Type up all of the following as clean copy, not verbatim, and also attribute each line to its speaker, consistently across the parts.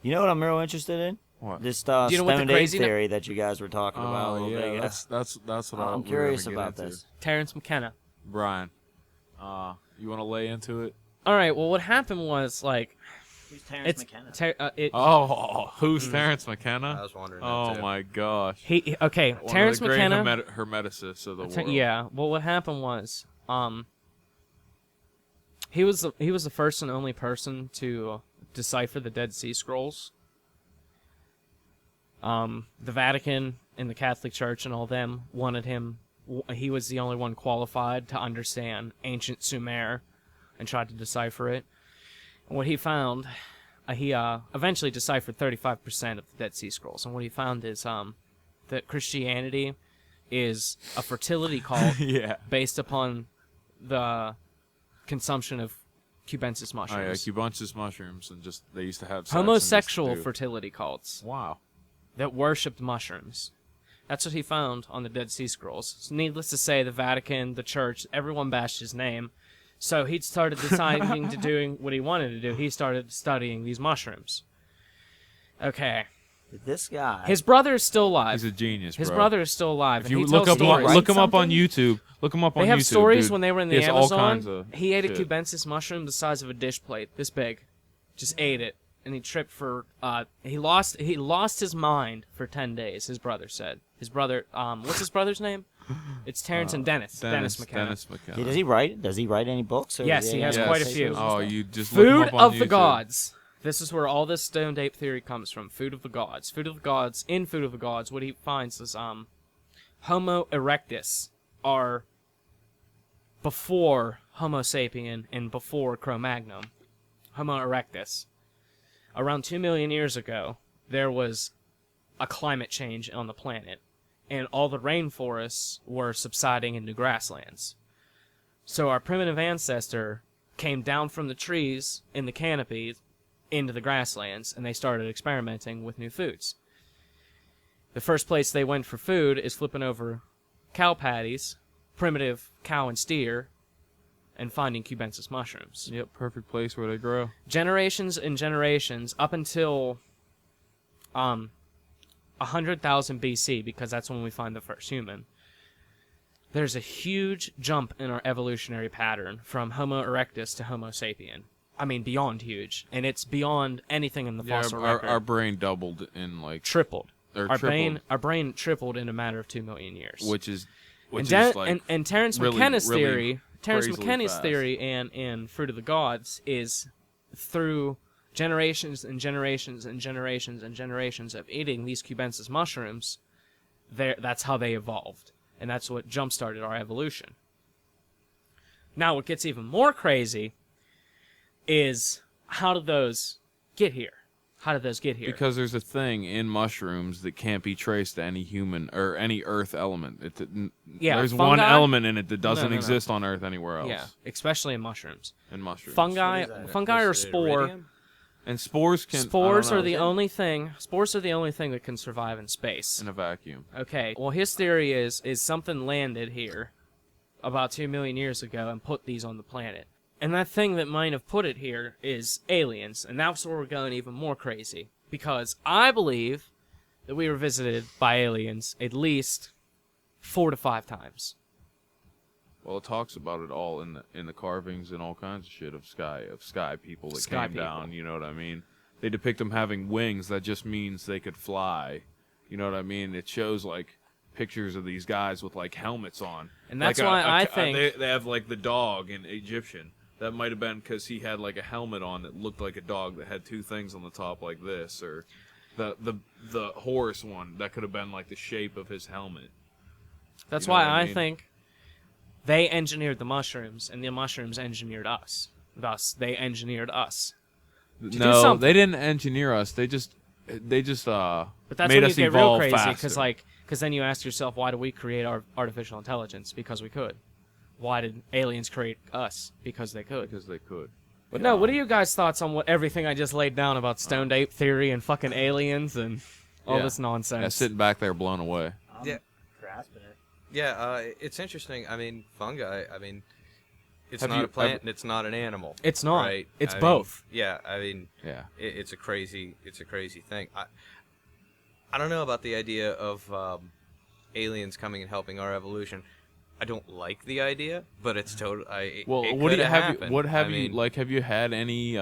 Speaker 1: You know what I'm real interested in?
Speaker 2: What?
Speaker 1: This
Speaker 3: Do you know what the
Speaker 1: stoned ape
Speaker 3: crazy
Speaker 1: theory that you guys were talking about a little bit ago.
Speaker 2: that's what
Speaker 1: I'm
Speaker 2: we're
Speaker 1: curious
Speaker 2: gonna get
Speaker 1: about
Speaker 2: into.
Speaker 1: this.
Speaker 3: Terrence McKenna.
Speaker 2: Brian, you want to lay into it?
Speaker 3: All right. Well, what happened was like
Speaker 1: Who's Terrence McKenna?
Speaker 2: Who's Terrence McKenna?
Speaker 4: I was wondering
Speaker 2: Oh
Speaker 4: that too.
Speaker 2: my gosh.
Speaker 3: Okay.
Speaker 2: One
Speaker 3: Terrence
Speaker 2: of the great
Speaker 3: McKenna.
Speaker 2: hermeticists of the world.
Speaker 3: Yeah. Well, what happened was he was the first and only person to decipher the Dead Sea Scrolls. The Vatican and the Catholic Church and all them wanted him. He was the only one qualified to understand ancient Sumer and tried to decipher it. And what he found, he eventually deciphered 35% of the Dead Sea Scrolls. And what he found is that Christianity is a fertility cult
Speaker 2: Yeah.
Speaker 3: based upon the consumption of cubensis
Speaker 2: Oh yeah,
Speaker 3: mushrooms.
Speaker 2: Cubensis mushrooms, and just they used to have sex
Speaker 3: Homosexual
Speaker 2: and just do-
Speaker 3: fertility cults
Speaker 2: Wow.
Speaker 3: that worshipped mushrooms. That's what he found on the Dead Sea Scrolls. So needless to say, the Vatican, the Church, everyone bashed his name. So he started deciding to doing what he wanted to do. He started studying these mushrooms. Okay.
Speaker 1: This guy.
Speaker 3: His brother is still alive.
Speaker 2: He's a genius,
Speaker 3: His
Speaker 2: bro.
Speaker 3: brother is still alive.
Speaker 2: If
Speaker 3: and
Speaker 2: you
Speaker 3: he
Speaker 2: look
Speaker 3: tells
Speaker 2: up,
Speaker 3: stories.
Speaker 1: Write
Speaker 2: look him up on
Speaker 1: something?
Speaker 2: YouTube. Look him up on YouTube.
Speaker 3: They have stories
Speaker 2: dude.
Speaker 3: when they were in
Speaker 2: He
Speaker 3: the
Speaker 2: has all
Speaker 3: Amazon.
Speaker 2: kinds of
Speaker 3: He ate a
Speaker 2: shit.
Speaker 3: cubensis mushroom the size of a dish plate, this big. Just ate it, and he tripped for. He lost his mind for 10 days. His brother said. His brother. What's his brother's name? It's Terrence and Dennis. Dennis McKenna.
Speaker 2: Dennis McKenna.
Speaker 1: Does he write? Does he write any books? Or
Speaker 3: Yes,
Speaker 1: is
Speaker 3: he has
Speaker 2: Yes.
Speaker 3: quite a few.
Speaker 2: Oh, you just look him
Speaker 3: Food
Speaker 2: up on
Speaker 3: of the
Speaker 2: YouTube.
Speaker 3: Gods. This is where all this stoned ape theory comes from. Food of the Gods. Food of the Gods. In Food of the Gods, what he finds is Homo erectus are before Homo sapien and before Cro-Magnon. Homo erectus. Around 2 million years ago, there was a climate change on the planet, and all the rainforests were subsiding into grasslands. So our primitive ancestor came down from the trees in the canopy into the grasslands, and they started experimenting with new foods. The first place they went for food is flipping over cow patties, primitive cow and steer, and finding cubensis mushrooms.
Speaker 2: Yep, perfect place where they grow.
Speaker 3: Generations and generations, up until 100,000 BC, because that's when we find the first human, there's a huge jump in our evolutionary pattern from Homo erectus to Homo sapien. I mean, beyond huge. And it's beyond anything in the
Speaker 2: Yeah,
Speaker 3: fossil
Speaker 2: our
Speaker 3: record.
Speaker 2: brain doubled in like
Speaker 3: Tripled.
Speaker 2: or
Speaker 3: Our
Speaker 2: tripled,
Speaker 3: brain tripled in a matter of 2 million years.
Speaker 2: which is
Speaker 3: and, and Terrence
Speaker 2: really,
Speaker 3: McKenna's
Speaker 2: really
Speaker 3: theory, Terrence
Speaker 2: crazily
Speaker 3: McKenna's
Speaker 2: fast.
Speaker 3: theory and Fruit of the Gods is through generations and generations and generations and generations of eating these cubensis mushrooms, that's how they evolved. And that's what jump-started our evolution. Now, what gets even more crazy is, how did those get here? How did those get here?
Speaker 2: because there's a thing in mushrooms that can't be traced to any human or any Earth element.
Speaker 3: Yeah,
Speaker 2: there's
Speaker 3: fungi?
Speaker 2: one element in it that doesn't
Speaker 3: no.
Speaker 2: exist on Earth anywhere else.
Speaker 3: Yeah, especially in mushrooms.
Speaker 2: In mushrooms.
Speaker 3: Fungi are spore.
Speaker 4: Iridium?
Speaker 2: And spores can.
Speaker 3: Spores
Speaker 2: I don't
Speaker 3: are the
Speaker 2: know,
Speaker 3: only thing. Spores are the only thing that can survive in space.
Speaker 2: in a vacuum.
Speaker 3: Okay. Well, his theory is something landed here about 2 million years ago and put these on the planet. And that thing that might have put it here is aliens, and that's where we're going even more crazy. Because I believe that we were visited by aliens at least 4 to 5 times.
Speaker 2: Well, it talks about it all in the carvings and all kinds of shit of sky people that
Speaker 3: Sky
Speaker 2: came down.
Speaker 3: people.
Speaker 2: You know what I mean? They depict them having wings. That just means they could fly. You know what I mean? It shows like pictures of these guys with like helmets on.
Speaker 3: And that's
Speaker 2: Like
Speaker 3: why I think-
Speaker 2: they have like the dog in Egyptian. That might have been because he had like a helmet on that looked like a dog that had 2 things on the top like this, or the horse one that could have been like the shape of his helmet.
Speaker 3: That's
Speaker 2: You know
Speaker 3: why
Speaker 2: what I
Speaker 3: I
Speaker 2: mean?
Speaker 3: think they engineered the mushrooms, and the mushrooms engineered us. Thus, they engineered us. do
Speaker 2: No,
Speaker 3: something.
Speaker 2: they didn't engineer us. They just
Speaker 3: But that's
Speaker 2: made
Speaker 3: when you
Speaker 2: us
Speaker 3: get real
Speaker 2: evolve
Speaker 3: crazy,
Speaker 2: faster.
Speaker 3: because then you ask yourself, why do we create our artificial intelligence? Because we could. Why did aliens create us? Because they could.
Speaker 2: because they could.
Speaker 3: But no, what are you guys' thoughts on everything I just laid down about stoned ape theory and fucking aliens and all
Speaker 2: Yeah.
Speaker 3: this nonsense?
Speaker 2: Yeah, sitting back there blown away.
Speaker 4: Yeah.
Speaker 1: grasping it.
Speaker 4: Yeah, it's interesting. I mean, fungi. I mean, it's
Speaker 2: Have
Speaker 4: not
Speaker 2: you
Speaker 4: a plant
Speaker 2: ever-
Speaker 4: and it's not an animal.
Speaker 3: It's not.
Speaker 4: Right?
Speaker 3: It's
Speaker 4: I mean,
Speaker 3: both.
Speaker 4: yeah, I mean,
Speaker 2: Yeah.
Speaker 4: it's a crazy thing. I don't know about the idea of aliens coming and helping our evolution. I don't like the idea, but it's total.
Speaker 2: Well,
Speaker 4: it
Speaker 2: what do you
Speaker 4: coulda
Speaker 2: have?
Speaker 4: happened.
Speaker 2: What have
Speaker 4: I
Speaker 2: you
Speaker 4: mean,
Speaker 2: like? Have you had any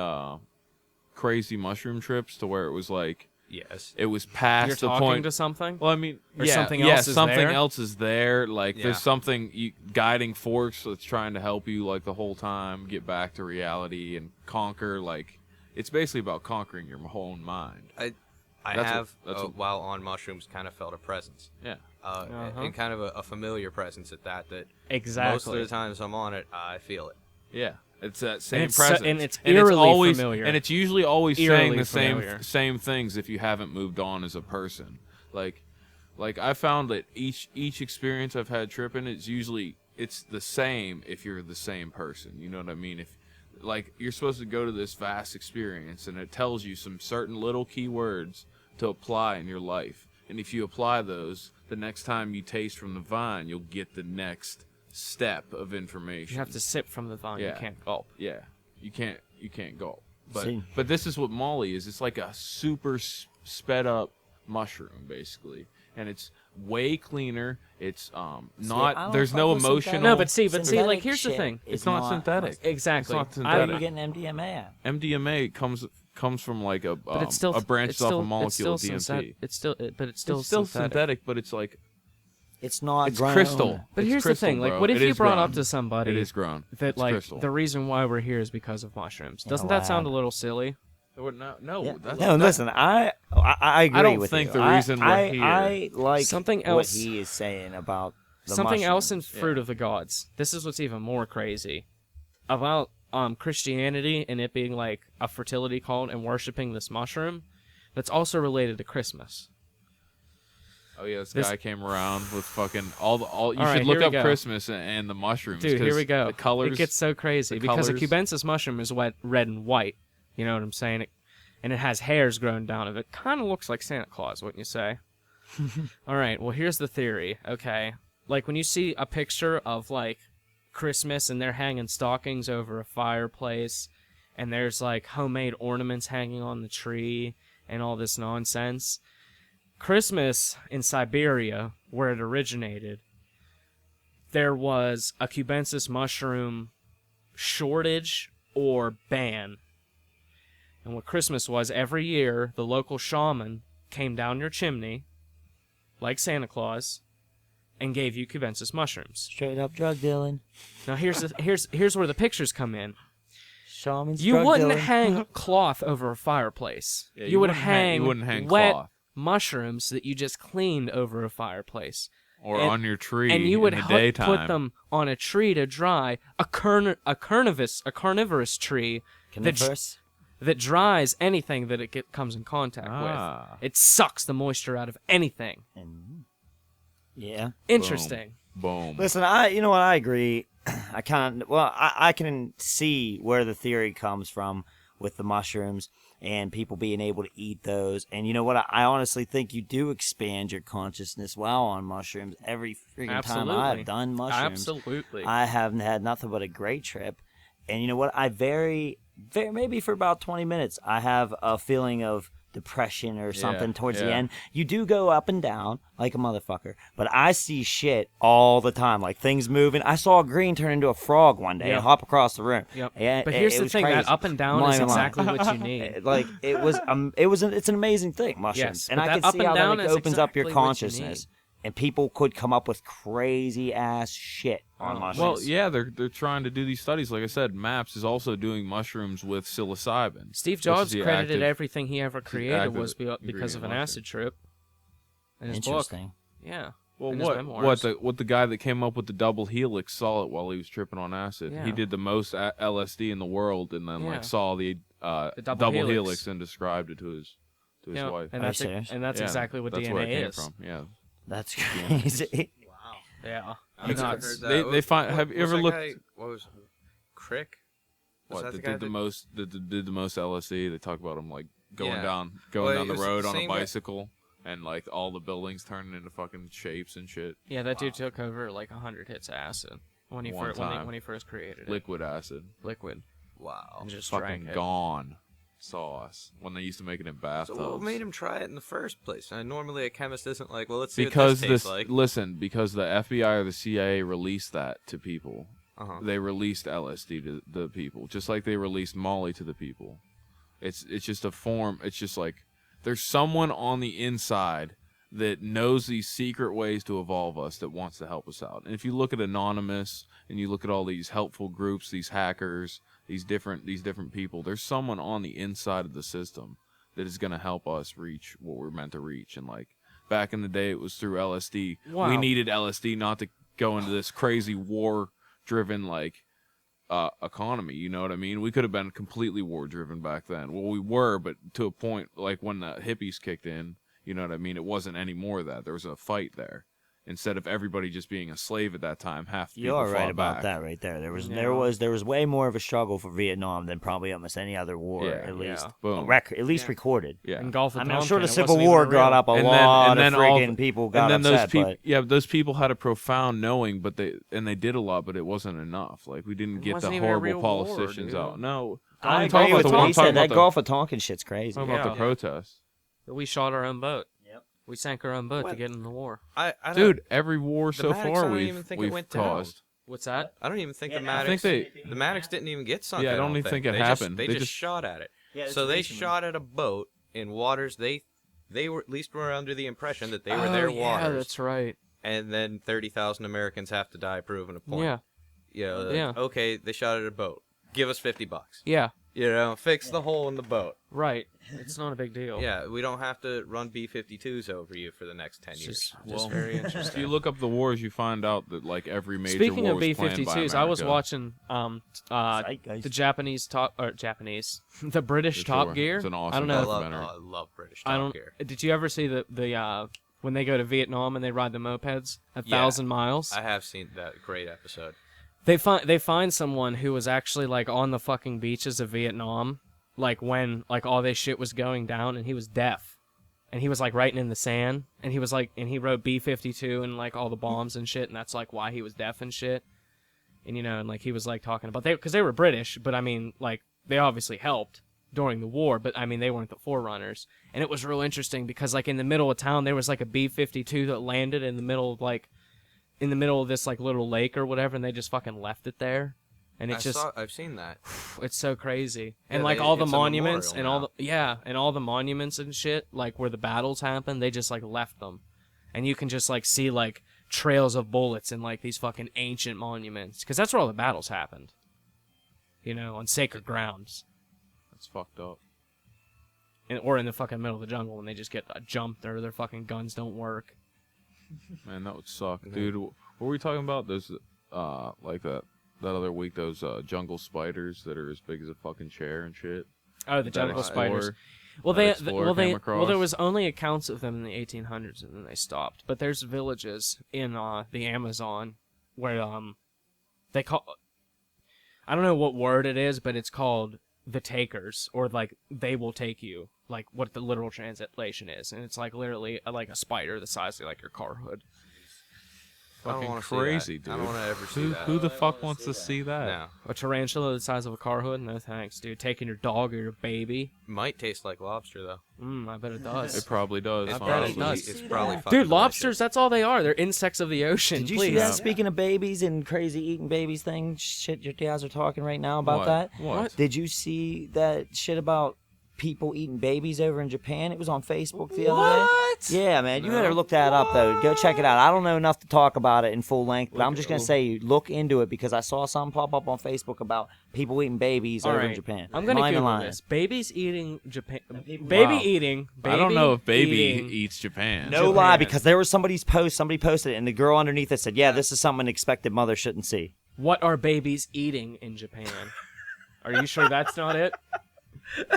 Speaker 2: crazy mushroom trips to where it was like
Speaker 4: Yes.
Speaker 2: it was past
Speaker 3: You're
Speaker 2: the
Speaker 3: talking
Speaker 2: point?
Speaker 3: to something.
Speaker 2: Well, I mean,
Speaker 3: Or
Speaker 2: yeah,
Speaker 3: something
Speaker 2: yeah,
Speaker 3: else is
Speaker 2: something
Speaker 3: there?
Speaker 2: else is there. Like
Speaker 4: Yeah.
Speaker 2: there's something guiding force that's trying to help you like the whole time get back to reality and conquer. Like it's basically about conquering your own mind.
Speaker 4: I
Speaker 2: That's
Speaker 4: have,
Speaker 2: what- that's what-
Speaker 4: while on mushrooms, kind of felt a presence.
Speaker 2: Yeah.
Speaker 4: And kind of a familiar presence at that. That
Speaker 3: Exactly.
Speaker 4: most of the times I'm on it, I feel it.
Speaker 2: Yeah, it's that same
Speaker 3: it's so-
Speaker 2: presence,
Speaker 3: and it's eerily
Speaker 2: always,
Speaker 3: familiar.
Speaker 2: and it's usually always saying
Speaker 3: Eerily
Speaker 2: the
Speaker 3: familiar.
Speaker 2: same things if you haven't moved on as a person. Like I found that each experience I've had tripping, it's the same if you're the same person. You know what I mean? If like you're supposed to go to this vast experience and it tells you some certain little key words to apply in your life, and if you apply those, the next time you taste from the vine, you'll get the next step of information.
Speaker 3: You have to sip from the vine.
Speaker 2: Yeah.
Speaker 3: You can't gulp.
Speaker 2: Yeah, you can't gulp. But
Speaker 1: See.
Speaker 2: but this is what Molly is. It's like a super sped up mushroom basically, and it's way cleaner. It's
Speaker 1: I
Speaker 2: not.
Speaker 1: don't
Speaker 2: There's
Speaker 1: fuck
Speaker 2: no
Speaker 1: with
Speaker 2: emotional.
Speaker 1: synthetic.
Speaker 3: No, but see,
Speaker 1: Synthetic
Speaker 3: like, here's the
Speaker 1: shit
Speaker 3: thing.
Speaker 1: is
Speaker 2: It's not synthetic.
Speaker 3: Exactly.
Speaker 2: It's not
Speaker 1: Where are
Speaker 2: synthetic.
Speaker 1: you getting MDMA at?
Speaker 2: MDMA comes from like a
Speaker 3: But it's still
Speaker 2: a branched
Speaker 3: it's still,
Speaker 2: off a molecule
Speaker 3: it's
Speaker 2: of
Speaker 3: still
Speaker 2: DMT.
Speaker 3: It's still, but it's still,
Speaker 2: It's still
Speaker 3: synthetic.
Speaker 2: but it's like
Speaker 1: It's not
Speaker 2: it's
Speaker 1: grown.
Speaker 2: crystal.
Speaker 3: But
Speaker 2: It's
Speaker 3: here's
Speaker 2: crystal,
Speaker 3: the thing: like,
Speaker 2: bro.
Speaker 3: what if
Speaker 2: It
Speaker 3: you
Speaker 2: is
Speaker 3: brought
Speaker 2: grown.
Speaker 3: up to somebody
Speaker 2: It is grown.
Speaker 3: that
Speaker 2: It's
Speaker 3: like
Speaker 2: crystal.
Speaker 3: the reason why we're here is because of mushrooms?
Speaker 1: In a
Speaker 3: Doesn't that sound a
Speaker 1: lab.
Speaker 3: little silly?
Speaker 2: No,
Speaker 1: Yeah.
Speaker 2: that's
Speaker 1: No, listen, I agree
Speaker 2: don't
Speaker 1: with
Speaker 2: think
Speaker 1: you.
Speaker 2: the reason we're
Speaker 1: I,
Speaker 2: here-
Speaker 1: I like
Speaker 3: Something
Speaker 1: what
Speaker 3: else-
Speaker 1: he is saying about the
Speaker 3: Something else in
Speaker 1: mushrooms.
Speaker 3: Fruit of the Gods. This is what's even more crazy about Christianity and it being like a fertility cult and worshiping this mushroom. That's also related to Christmas.
Speaker 2: Oh yeah, this
Speaker 3: This-
Speaker 2: guy came around with fucking all. You
Speaker 3: All
Speaker 2: should
Speaker 3: right,
Speaker 2: look
Speaker 3: here we
Speaker 2: up
Speaker 3: go.
Speaker 2: Christmas and the mushrooms.
Speaker 3: Dude, here
Speaker 2: 'cause
Speaker 3: we go.
Speaker 2: The colors.
Speaker 3: It gets so crazy
Speaker 2: the
Speaker 3: because a
Speaker 2: colors-
Speaker 3: cubensis mushroom is red and white. You know what I'm saying? And it has hairs growing down of it. Kind of looks like Santa Claus, wouldn't you say? All right. Well, here's the theory. Okay, like when you see a picture of like Christmas and they're hanging stockings over a fireplace, and there's like homemade ornaments hanging on the tree and all this nonsense. Christmas in Siberia, where it originated, there was a cubensis mushroom shortage or ban. And what Christmas was, every year, the local shaman came down your chimney, like Santa Claus, and gave you cubensis mushrooms.
Speaker 1: Straight up drug dealing.
Speaker 3: Now here's where the pictures come in.
Speaker 1: Shaman's
Speaker 3: You
Speaker 1: drug
Speaker 3: wouldn't
Speaker 1: dealing.
Speaker 3: hang cloth over a fireplace.
Speaker 2: Yeah,
Speaker 3: you would
Speaker 2: wouldn't hang- you
Speaker 3: hang
Speaker 2: wouldn't hang
Speaker 3: wet
Speaker 2: cloth.
Speaker 3: mushrooms that you just cleaned over a fireplace.
Speaker 2: or
Speaker 3: and-
Speaker 2: on your tree
Speaker 3: And you would
Speaker 2: in the
Speaker 3: put
Speaker 2: daytime.
Speaker 3: them on a tree to dry. A carnivorous tree
Speaker 1: Coniferous?
Speaker 3: that dries anything that it comes in contact
Speaker 2: Ah.
Speaker 3: with. It sucks the moisture out of anything.
Speaker 1: And, yeah.
Speaker 3: Interesting.
Speaker 2: Boom.
Speaker 1: Listen, you know what? I agree. I can see where the theory comes from with the mushrooms and people being able to eat those. And you know what? I honestly think you do expand your consciousness while on mushrooms. Every freaking time
Speaker 3: Absolutely.
Speaker 1: I've done mushrooms,
Speaker 3: Absolutely.
Speaker 1: I haven't had nothing but a great trip. And you know what? I very maybe for about 20 minutes, I have a feeling of depression or something towards the
Speaker 2: yeah.
Speaker 1: end. You do go up and down like a motherfucker, but I see shit all the time, like things moving. I saw a green turn into a frog one day
Speaker 3: Yep.
Speaker 1: and hop across the room.
Speaker 3: Yep.
Speaker 1: Yeah,
Speaker 3: But here's
Speaker 1: it
Speaker 3: the
Speaker 1: was
Speaker 3: thing:
Speaker 1: crazy.
Speaker 3: that up and down
Speaker 1: I'm
Speaker 3: is
Speaker 1: not even lying.
Speaker 3: exactly what you need.
Speaker 1: Like it's an amazing thing, mushrooms,
Speaker 3: Yes,
Speaker 1: and
Speaker 3: but
Speaker 1: I
Speaker 3: that
Speaker 1: can
Speaker 3: up
Speaker 1: see
Speaker 3: and
Speaker 1: how
Speaker 3: down
Speaker 1: that
Speaker 3: is
Speaker 1: opens up your
Speaker 3: exactly what you
Speaker 1: consciousness, and people could come up with crazy ass shit on mushrooms.
Speaker 2: Well, yeah, they're trying to do these studies. Like I said, MAPS is also doing mushrooms with psilocybin.
Speaker 3: Steve
Speaker 2: which is
Speaker 3: Jobs
Speaker 2: the
Speaker 3: credited
Speaker 2: active-
Speaker 3: everything he ever created
Speaker 2: active
Speaker 3: was because
Speaker 2: ingredient
Speaker 3: of an
Speaker 2: mushroom.
Speaker 3: acid trip. In his book.
Speaker 1: interesting.
Speaker 3: Yeah.
Speaker 2: Well,
Speaker 3: in his
Speaker 2: what
Speaker 3: memoirs.
Speaker 2: the guy that came up with the double helix saw it while he was tripping on acid.
Speaker 3: Yeah.
Speaker 2: He did the most LSD in the world, and then
Speaker 3: Yeah.
Speaker 2: like saw the
Speaker 3: double
Speaker 2: double
Speaker 3: helix.
Speaker 2: helix and described it to his
Speaker 3: Yeah,
Speaker 2: wife.
Speaker 3: and
Speaker 1: Are you
Speaker 3: that's
Speaker 1: serious?
Speaker 2: Yeah,
Speaker 3: exactly what
Speaker 2: that's
Speaker 3: DNA
Speaker 2: where it came
Speaker 3: is.
Speaker 2: from. Yeah.
Speaker 1: That's crazy.
Speaker 3: Yeah.
Speaker 4: I've never
Speaker 3: Nuts.
Speaker 4: heard that.
Speaker 2: They find.
Speaker 4: What-
Speaker 2: Have you
Speaker 4: what's
Speaker 2: ever
Speaker 4: that
Speaker 2: looked?
Speaker 4: guy- what was Crick? Was
Speaker 2: What
Speaker 4: that
Speaker 2: that
Speaker 4: the guy
Speaker 2: did the
Speaker 4: that-
Speaker 2: most? That did the most LSD? They talk about him like going
Speaker 4: Yeah.
Speaker 2: down
Speaker 4: Well, it
Speaker 2: down the
Speaker 4: was
Speaker 2: road
Speaker 4: the
Speaker 2: on a
Speaker 4: same guy-
Speaker 2: bicycle, and like all the buildings turning into fucking shapes and shit.
Speaker 3: Yeah, that dude took over like 100 hits of acid. when he
Speaker 2: one
Speaker 3: first
Speaker 2: time.
Speaker 3: when he first created it.
Speaker 2: Liquid acid.
Speaker 3: Liquid.
Speaker 4: Wow.
Speaker 3: And just drank
Speaker 2: Fucking
Speaker 3: it.
Speaker 2: gone sauce when they used to make it in bathtubs.
Speaker 4: So what made him try it in the first place? Normally a chemist isn't like, well, let's see
Speaker 2: Because
Speaker 4: what this tastes like.
Speaker 2: listen, because the FBI or the CIA released that to people.
Speaker 4: Uh-huh.
Speaker 2: They released LSD to the people, just like they released Molly to the people. It's just a form. It's just like there's someone on the inside that knows these secret ways to evolve us that wants to help us out. And if you look at Anonymous and you look at all these helpful groups, these hackers, these different people, there's someone on the inside of the system that is going to help us reach what we're meant to reach. And like back in the day, it was through LSD.
Speaker 3: Wow.
Speaker 2: We needed LSD not to go into this crazy war-driven like economy. You know what I mean? We could have been completely war-driven back then. Well, we were, but to a point, like when the hippies kicked in. You know what I mean? It wasn't any more of that. There was a fight there. Instead of everybody just being a slave at that time, half the
Speaker 1: You
Speaker 2: people
Speaker 1: are right
Speaker 2: fought
Speaker 1: about
Speaker 2: back.
Speaker 1: that right there. There was
Speaker 3: Yeah.
Speaker 1: there was way more of a struggle for Vietnam than probably almost any other war,
Speaker 2: Yeah.
Speaker 1: at least
Speaker 2: Boom.
Speaker 1: at least
Speaker 3: Yeah.
Speaker 1: recorded.
Speaker 2: Yeah.
Speaker 3: And Gulf of
Speaker 1: I mean, I'm sure the
Speaker 3: Tonkin, it
Speaker 1: Civil
Speaker 3: wasn't
Speaker 1: War
Speaker 3: even
Speaker 1: brought
Speaker 3: real.
Speaker 1: up a lot of
Speaker 2: all
Speaker 1: friggin' people got
Speaker 2: and then
Speaker 1: upset,
Speaker 2: those people,
Speaker 1: but
Speaker 2: yeah, those people had a profound knowing, but they did a lot, but it wasn't enough. Like we didn't
Speaker 3: It
Speaker 2: get the
Speaker 3: wasn't even a real
Speaker 2: horrible
Speaker 3: war,
Speaker 2: politicians
Speaker 3: dude.
Speaker 2: out. No,
Speaker 1: I
Speaker 2: I'm
Speaker 1: agree
Speaker 2: talking
Speaker 1: with
Speaker 2: about the
Speaker 1: what
Speaker 2: one.
Speaker 1: he said. That
Speaker 2: Talking
Speaker 1: Gulf of Tonkin shit's crazy.
Speaker 2: about the
Speaker 3: Yeah.
Speaker 2: protests.
Speaker 3: We shot our own boat.
Speaker 1: Yep.
Speaker 3: We sank our own boat to
Speaker 4: What?
Speaker 3: get in the war.
Speaker 4: I don't,
Speaker 2: Dude, every war
Speaker 4: The
Speaker 2: so
Speaker 4: Maddox, I
Speaker 2: far
Speaker 4: don't even think it
Speaker 2: we've
Speaker 4: went down.
Speaker 2: caused.
Speaker 3: What's that?
Speaker 4: I don't even think
Speaker 1: Yeah,
Speaker 4: the
Speaker 1: no, I
Speaker 4: Maddox.
Speaker 2: think
Speaker 4: the Maddox didn't even get sunk.
Speaker 2: Yeah, I
Speaker 4: I
Speaker 2: don't
Speaker 4: don't
Speaker 2: even think it
Speaker 4: They
Speaker 2: happened.
Speaker 4: They
Speaker 2: They
Speaker 4: just
Speaker 2: just-
Speaker 4: shot at it.
Speaker 1: Yeah,
Speaker 4: So they shot at a boat in waters they were at least were under the impression that they were their
Speaker 3: yeah,
Speaker 4: waters,
Speaker 3: that's right.
Speaker 4: and then 30,000 Americans have to die proving a point.
Speaker 3: Yeah,
Speaker 4: You know,
Speaker 3: Yeah.
Speaker 4: Okay, they shot at a boat. Give us $50.
Speaker 3: yeah,
Speaker 4: You know, fix the hole in the boat.
Speaker 3: right. It's not a big deal.
Speaker 4: Yeah, we don't have to run B-52s over you for the next 10
Speaker 3: It's
Speaker 4: years.
Speaker 3: just very
Speaker 2: If
Speaker 3: interesting.
Speaker 2: you look up the wars, you find out that like every major
Speaker 3: Speaking
Speaker 2: war
Speaker 3: of
Speaker 2: was planned by
Speaker 3: B-52s, I was
Speaker 2: America.
Speaker 3: watching
Speaker 1: Zeitgeist.
Speaker 3: the Japanese the British
Speaker 2: For
Speaker 3: Top
Speaker 2: sure.
Speaker 3: Gear.
Speaker 2: It's an
Speaker 3: I
Speaker 2: awesome
Speaker 3: don't know.
Speaker 2: documentary.
Speaker 4: I love British
Speaker 3: I
Speaker 4: Top
Speaker 3: don't.
Speaker 4: Gear.
Speaker 3: Did you ever see the when they go to Vietnam and they ride the mopeds 1,000 miles?
Speaker 4: I have seen that great episode.
Speaker 3: They find someone who was actually like on the fucking beaches of Vietnam, like when like all this shit was going down, and he was deaf, and he was like writing in the sand, and he was like, and he wrote B-52 and like all the bombs and shit, and that's like why he was deaf and shit, and you know, and like he was like talking about because they were British, but I mean like they obviously helped during the war, but I mean they weren't the forerunners, and it was real interesting because like in the middle of town there was like a B-52 that landed in the middle of this like little lake or whatever, and they just fucking left it there, and it's
Speaker 4: I've seen that.
Speaker 3: it's so crazy. And
Speaker 4: Yeah,
Speaker 3: like all the
Speaker 4: it's a
Speaker 3: monuments and
Speaker 4: memorial
Speaker 3: all the and all the monuments and shit, like where the battles happened, they just like left them, and you can just like see like trails of bullets in like these fucking ancient monuments, because that's where all the battles happened, you know, on sacred grounds,
Speaker 2: That's fucked up.
Speaker 3: or in the fucking middle of the jungle when they just get jumped or their fucking guns don't work.
Speaker 2: Man, that would suck, dude. What were we talking about? Those, like that other week, those jungle spiders that are as big as a fucking chair and shit.
Speaker 3: Oh, the
Speaker 2: That
Speaker 3: jungle spiders.
Speaker 2: Explorer-
Speaker 3: Well,
Speaker 2: that Explorer came
Speaker 3: there
Speaker 2: across.
Speaker 3: was only accounts of them in the 1800s, and then they stopped. But there's villages in the Amazon where they call, I don't know what word it is, but it's called the Takers, or like they will take you, like what the literal translation is, and it's like literally like a spider the size of like your car hood.
Speaker 4: I don't
Speaker 2: Fucking
Speaker 4: wanna see
Speaker 2: crazy,
Speaker 4: that.
Speaker 2: dude.
Speaker 4: I don't want to ever see
Speaker 2: Who,
Speaker 4: that.
Speaker 2: who the fuck wants to see that?
Speaker 4: No.
Speaker 3: A tarantula the size of a car hood? No thanks, dude. Taking your dog or your baby?
Speaker 4: Might taste like lobster though.
Speaker 3: I bet it does.
Speaker 2: It probably does.
Speaker 3: I
Speaker 4: It's
Speaker 3: bet it
Speaker 2: honestly.
Speaker 3: does.
Speaker 4: It's probably fucking
Speaker 3: Dude,
Speaker 4: delicious.
Speaker 3: lobsters, that's all they are. They're insects of the ocean.
Speaker 1: Did you
Speaker 3: Please.
Speaker 1: see that? Speaking of babies and crazy eating babies thing, shit your guys are talking right now about
Speaker 2: What?
Speaker 1: that.
Speaker 2: What?
Speaker 1: Did you see that shit about people eating babies over in Japan? It was on Facebook the other day. Yeah, man, you better look that up though. Go check it out. I don't know enough to talk about it in full length, but I'm just gonna say look into it because I saw something pop up on Facebook about people eating babies
Speaker 3: All
Speaker 1: over
Speaker 3: right.
Speaker 1: in Japan.
Speaker 3: I'm gonna
Speaker 1: Not even
Speaker 3: Google
Speaker 1: lying.
Speaker 3: this. Babies eating Japan.
Speaker 1: people-
Speaker 3: Baby
Speaker 2: Wow.
Speaker 3: eating.
Speaker 2: I don't know if baby
Speaker 3: eating-
Speaker 2: eats Japan.
Speaker 1: No
Speaker 3: Japan.
Speaker 1: lie, because there was somebody posted it, and the girl underneath it said, "Yeah, this is something an expected mother shouldn't see."
Speaker 3: What are babies eating in Japan? Are you sure that's not it?
Speaker 1: No,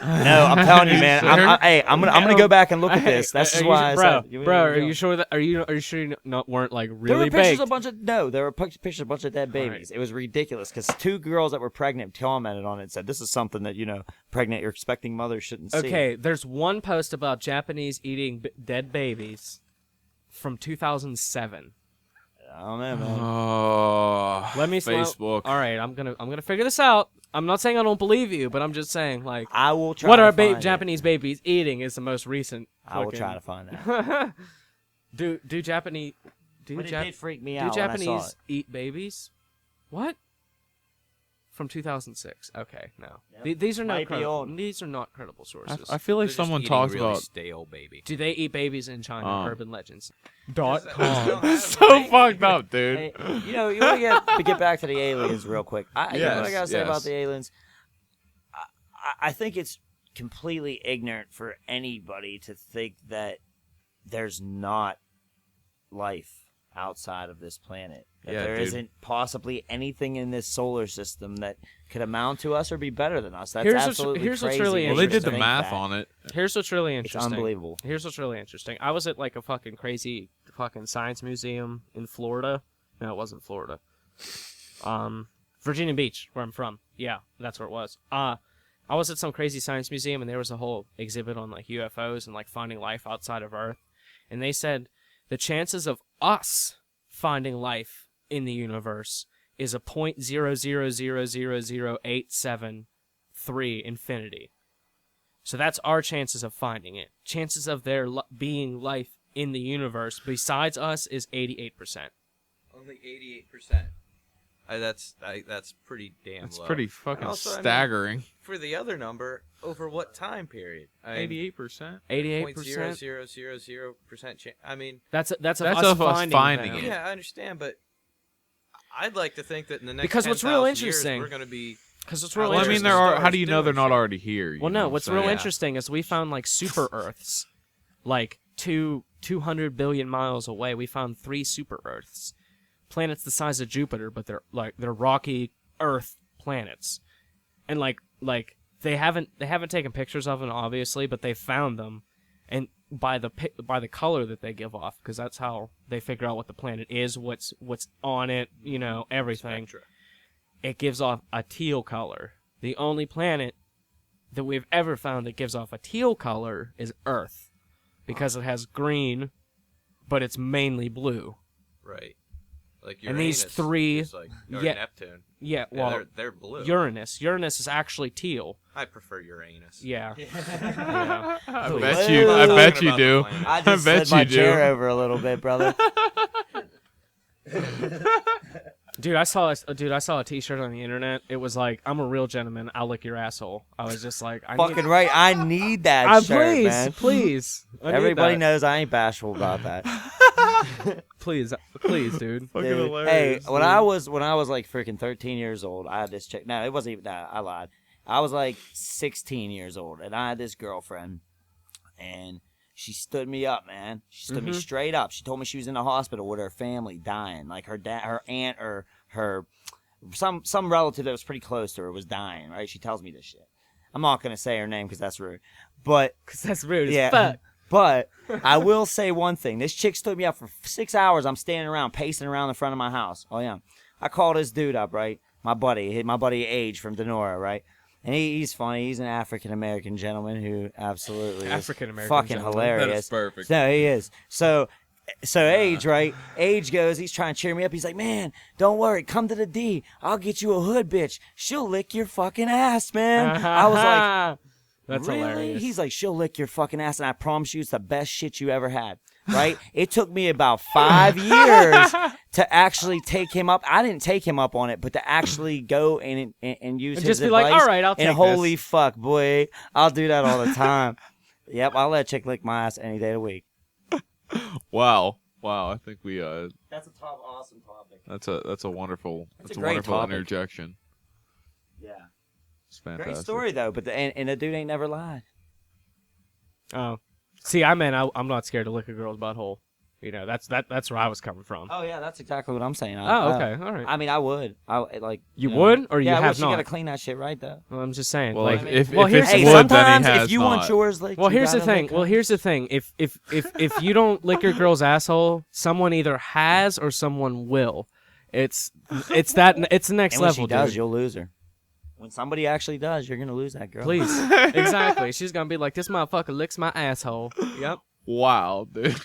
Speaker 1: I'm telling you, man. I'm gonna go back and look at this. That's
Speaker 3: Are you
Speaker 1: why
Speaker 3: sure-
Speaker 1: I
Speaker 3: bro,
Speaker 1: said,
Speaker 3: bro, are you sure that? Are you sure you not weren't like
Speaker 1: There
Speaker 3: really
Speaker 1: were pictures
Speaker 3: baked?
Speaker 1: of a bunch of there were pictures of a bunch of dead babies. It was ridiculous because two girls that were pregnant commented on it and said, "This is something that pregnant or expecting mothers shouldn't see."
Speaker 3: Okay, there's one post about Japanese eating dead babies from 2007.
Speaker 1: I don't know, man.
Speaker 2: Oh,
Speaker 3: Let me
Speaker 2: Facebook.
Speaker 3: All right, I'm gonna figure this out. I'm not saying I don't believe you, but I'm just saying like
Speaker 1: I will try.
Speaker 3: what
Speaker 1: to
Speaker 3: are
Speaker 1: find it.
Speaker 3: Japanese babies eating is the most recent.
Speaker 1: I will
Speaker 3: fucking-
Speaker 1: try to find that.
Speaker 3: do Japanese
Speaker 1: But it did freak me
Speaker 3: do
Speaker 1: out when I saw
Speaker 3: Japanese
Speaker 1: it.
Speaker 3: eat babies? What? From 2006. Okay, no.
Speaker 1: Yep.
Speaker 3: These are
Speaker 1: Might be old.
Speaker 3: these are not credible sources.
Speaker 2: I feel like
Speaker 4: They're just
Speaker 2: someone
Speaker 4: eating
Speaker 2: talks
Speaker 4: really
Speaker 2: about
Speaker 4: stale baby.
Speaker 3: Do they eat babies in China? Urban legends.
Speaker 4: Does that-
Speaker 3: .com.
Speaker 4: don't have
Speaker 2: so
Speaker 4: ranking.
Speaker 2: fucked up, dude.
Speaker 1: Hey, you know, you want to get back to the aliens real quick. You know what I
Speaker 2: Yes,
Speaker 1: gotta say about
Speaker 2: yes.
Speaker 1: the aliens? I think it's completely ignorant for anybody to think that there's not life outside of this planet. That
Speaker 2: Yeah,
Speaker 1: there
Speaker 2: dude.
Speaker 1: not possibly anything in this solar system that could amount to us or be better than us. That's
Speaker 3: Here's what's-
Speaker 1: absolutely
Speaker 3: here's what's
Speaker 1: crazy.
Speaker 3: really
Speaker 1: to
Speaker 2: Well, they
Speaker 1: even
Speaker 2: did the
Speaker 1: think
Speaker 2: math
Speaker 1: that.
Speaker 2: on it.
Speaker 3: Here's what's really
Speaker 1: It's
Speaker 3: interesting.
Speaker 1: unbelievable.
Speaker 3: Here's what's really interesting. I was at like a fucking crazy fucking science museum in Florida. No, it wasn't Florida. Virginia Beach, where I'm from. Yeah, that's where it was. I was at some crazy science museum and there was a whole exhibit on like UFOs and like finding life outside of Earth. And they said the chances of us finding life in the universe is a 0.000000873 infinity. So that's our chances of finding it. Chances of there being life in the universe besides us is 88%.
Speaker 4: Only 88%. That's pretty damn
Speaker 2: That's
Speaker 4: low.
Speaker 2: pretty fucking
Speaker 4: Also, I mean,
Speaker 2: staggering.
Speaker 4: For the other number, over what time period?
Speaker 2: 88%.
Speaker 3: 88%.
Speaker 4: 0.0000% chance. I mean,
Speaker 3: That's of
Speaker 2: That's
Speaker 3: us
Speaker 2: of us finding
Speaker 3: them.
Speaker 2: it.
Speaker 4: yeah, I understand, but I'd like to think that in the next
Speaker 3: Because what's real
Speaker 4: 10,000
Speaker 3: interesting-
Speaker 4: years, we're going to be.
Speaker 3: Because it's
Speaker 4: Well,
Speaker 3: real
Speaker 2: Well, I mean,
Speaker 3: interesting.
Speaker 2: there are. How
Speaker 4: stars
Speaker 2: do you know they're
Speaker 4: doing
Speaker 2: not
Speaker 4: shit.
Speaker 2: already here? You
Speaker 3: Well,
Speaker 2: know
Speaker 3: no.
Speaker 2: what
Speaker 3: What's
Speaker 2: I'm
Speaker 3: real
Speaker 2: saying?
Speaker 3: interesting is we found like super Earths, like 200 billion miles away. We found 3 super Earths, planets the size of Jupiter, but they're rocky Earth planets, and like they haven't taken pictures of them obviously, but they found them, and by the color that they give off, because that's how they figure out what the planet is, what's on it, you know, everything.
Speaker 4: Spectra.
Speaker 3: It gives off a teal color. The only planet that we've ever found that gives off a teal color is Earth, because it has green, but it's mainly blue.
Speaker 4: Right. Like
Speaker 3: And
Speaker 4: Uranus.
Speaker 3: these 3
Speaker 4: is like, or
Speaker 3: yeah,
Speaker 4: Neptune.
Speaker 3: Yeah,
Speaker 4: Yeah,
Speaker 3: well,
Speaker 4: they're blue.
Speaker 3: Uranus is actually teal.
Speaker 4: I prefer Uranus.
Speaker 3: Yeah.
Speaker 2: I
Speaker 1: Please.
Speaker 2: bet you. I
Speaker 1: Well,
Speaker 2: bet
Speaker 4: talking
Speaker 2: you
Speaker 4: about
Speaker 2: do.
Speaker 4: the planet.
Speaker 1: I just
Speaker 2: bet
Speaker 1: slid my
Speaker 2: you do.
Speaker 1: chair over a little bit, brother.
Speaker 3: Dude, I saw a T-shirt on the internet. It was like, "I'm a real gentleman. I'll lick your asshole." I was just like,
Speaker 1: Fucking right. I need that shirt,
Speaker 3: please,
Speaker 1: man.
Speaker 3: please. I need
Speaker 1: Everybody
Speaker 3: that.
Speaker 1: knows I ain't bashful about that.
Speaker 3: Please, dude.
Speaker 2: Fucking
Speaker 1: Dude,
Speaker 2: hilarious.
Speaker 1: Hey, when I was like freaking 13 years old, I had this chick. No, it wasn't even that. I lied. I was like 16 years old, and I had this girlfriend, and she stood me up, man. She stood me straight up. She told me she was in the hospital with her family dying, like her dad, her aunt, or her some relative that was pretty close to her was dying. Right? She tells me this shit. I'm not gonna say her name because that's rude, but
Speaker 3: Cause that's rude
Speaker 1: yeah.
Speaker 3: as fuck.
Speaker 1: But I will say one thing. This chick stood me up for 6 hours. I'm standing around, pacing around in front of my house. Oh, yeah. I called this dude up, right? My buddy Age from Denora, right? And he's funny. He's an African-American gentleman who absolutely is
Speaker 3: African-American
Speaker 1: fucking
Speaker 3: gentleman.
Speaker 1: hilarious.
Speaker 2: That is perfect.
Speaker 1: No, he is. So Age, right? Age goes, he's trying to cheer me up. He's like, man, don't worry. Come to the D. I'll get you a hood bitch. She'll lick your fucking ass, man. I was like,
Speaker 3: that's
Speaker 1: really?
Speaker 3: hilarious.
Speaker 1: He's like, she'll lick your fucking ass, and I promise you it's the best shit you ever had, right? It took me about 5 years to actually take him up. I didn't take him up on it, but to actually go and use
Speaker 3: And
Speaker 1: his
Speaker 3: just be like,
Speaker 1: advice.
Speaker 3: all right, I'll take
Speaker 1: And holy
Speaker 3: this.
Speaker 1: fuck, boy, I'll do that all the time. Yep, I'll let a chick lick my ass any day of the week.
Speaker 2: Wow. I think we.
Speaker 1: That's a awesome topic.
Speaker 2: That's a wonderful.
Speaker 1: That's
Speaker 2: That's
Speaker 1: a
Speaker 2: a
Speaker 1: great
Speaker 2: wonderful
Speaker 1: topic.
Speaker 2: interjection.
Speaker 1: Yeah,
Speaker 2: It's fantastic.
Speaker 1: great story though. But and the dude ain't never lied.
Speaker 3: Oh, see, I'm not scared to lick a girl's butthole. You know, that's where I was coming from.
Speaker 1: Oh yeah, that's exactly what I'm saying.
Speaker 3: Oh, okay, all right.
Speaker 1: I mean, I would. I like.
Speaker 3: You
Speaker 1: know.
Speaker 3: would, or you
Speaker 1: yeah, I
Speaker 3: have
Speaker 1: wish you gotta
Speaker 3: not?
Speaker 1: clean that shit right though.
Speaker 3: Well, I'm just saying.
Speaker 2: Well,
Speaker 3: like,
Speaker 2: if
Speaker 3: well,
Speaker 2: it's
Speaker 3: here's-
Speaker 1: Hey,
Speaker 2: wood, then
Speaker 1: sometimes
Speaker 2: he has
Speaker 1: if you
Speaker 2: not.
Speaker 1: want yours, like,
Speaker 3: well,
Speaker 1: you
Speaker 3: here's the
Speaker 1: gotta
Speaker 3: thing.
Speaker 1: lick
Speaker 3: Well,
Speaker 1: her.
Speaker 3: here's the thing. If you don't lick your girl's asshole, someone either has or someone will. It's the next
Speaker 1: and when
Speaker 3: level,
Speaker 1: she does,
Speaker 3: dude.
Speaker 1: you'll lose her. When somebody actually does, you're gonna lose that girl.
Speaker 3: Please, exactly. She's gonna be like, this motherfucker licks my asshole. Yep.
Speaker 2: Wow, dude.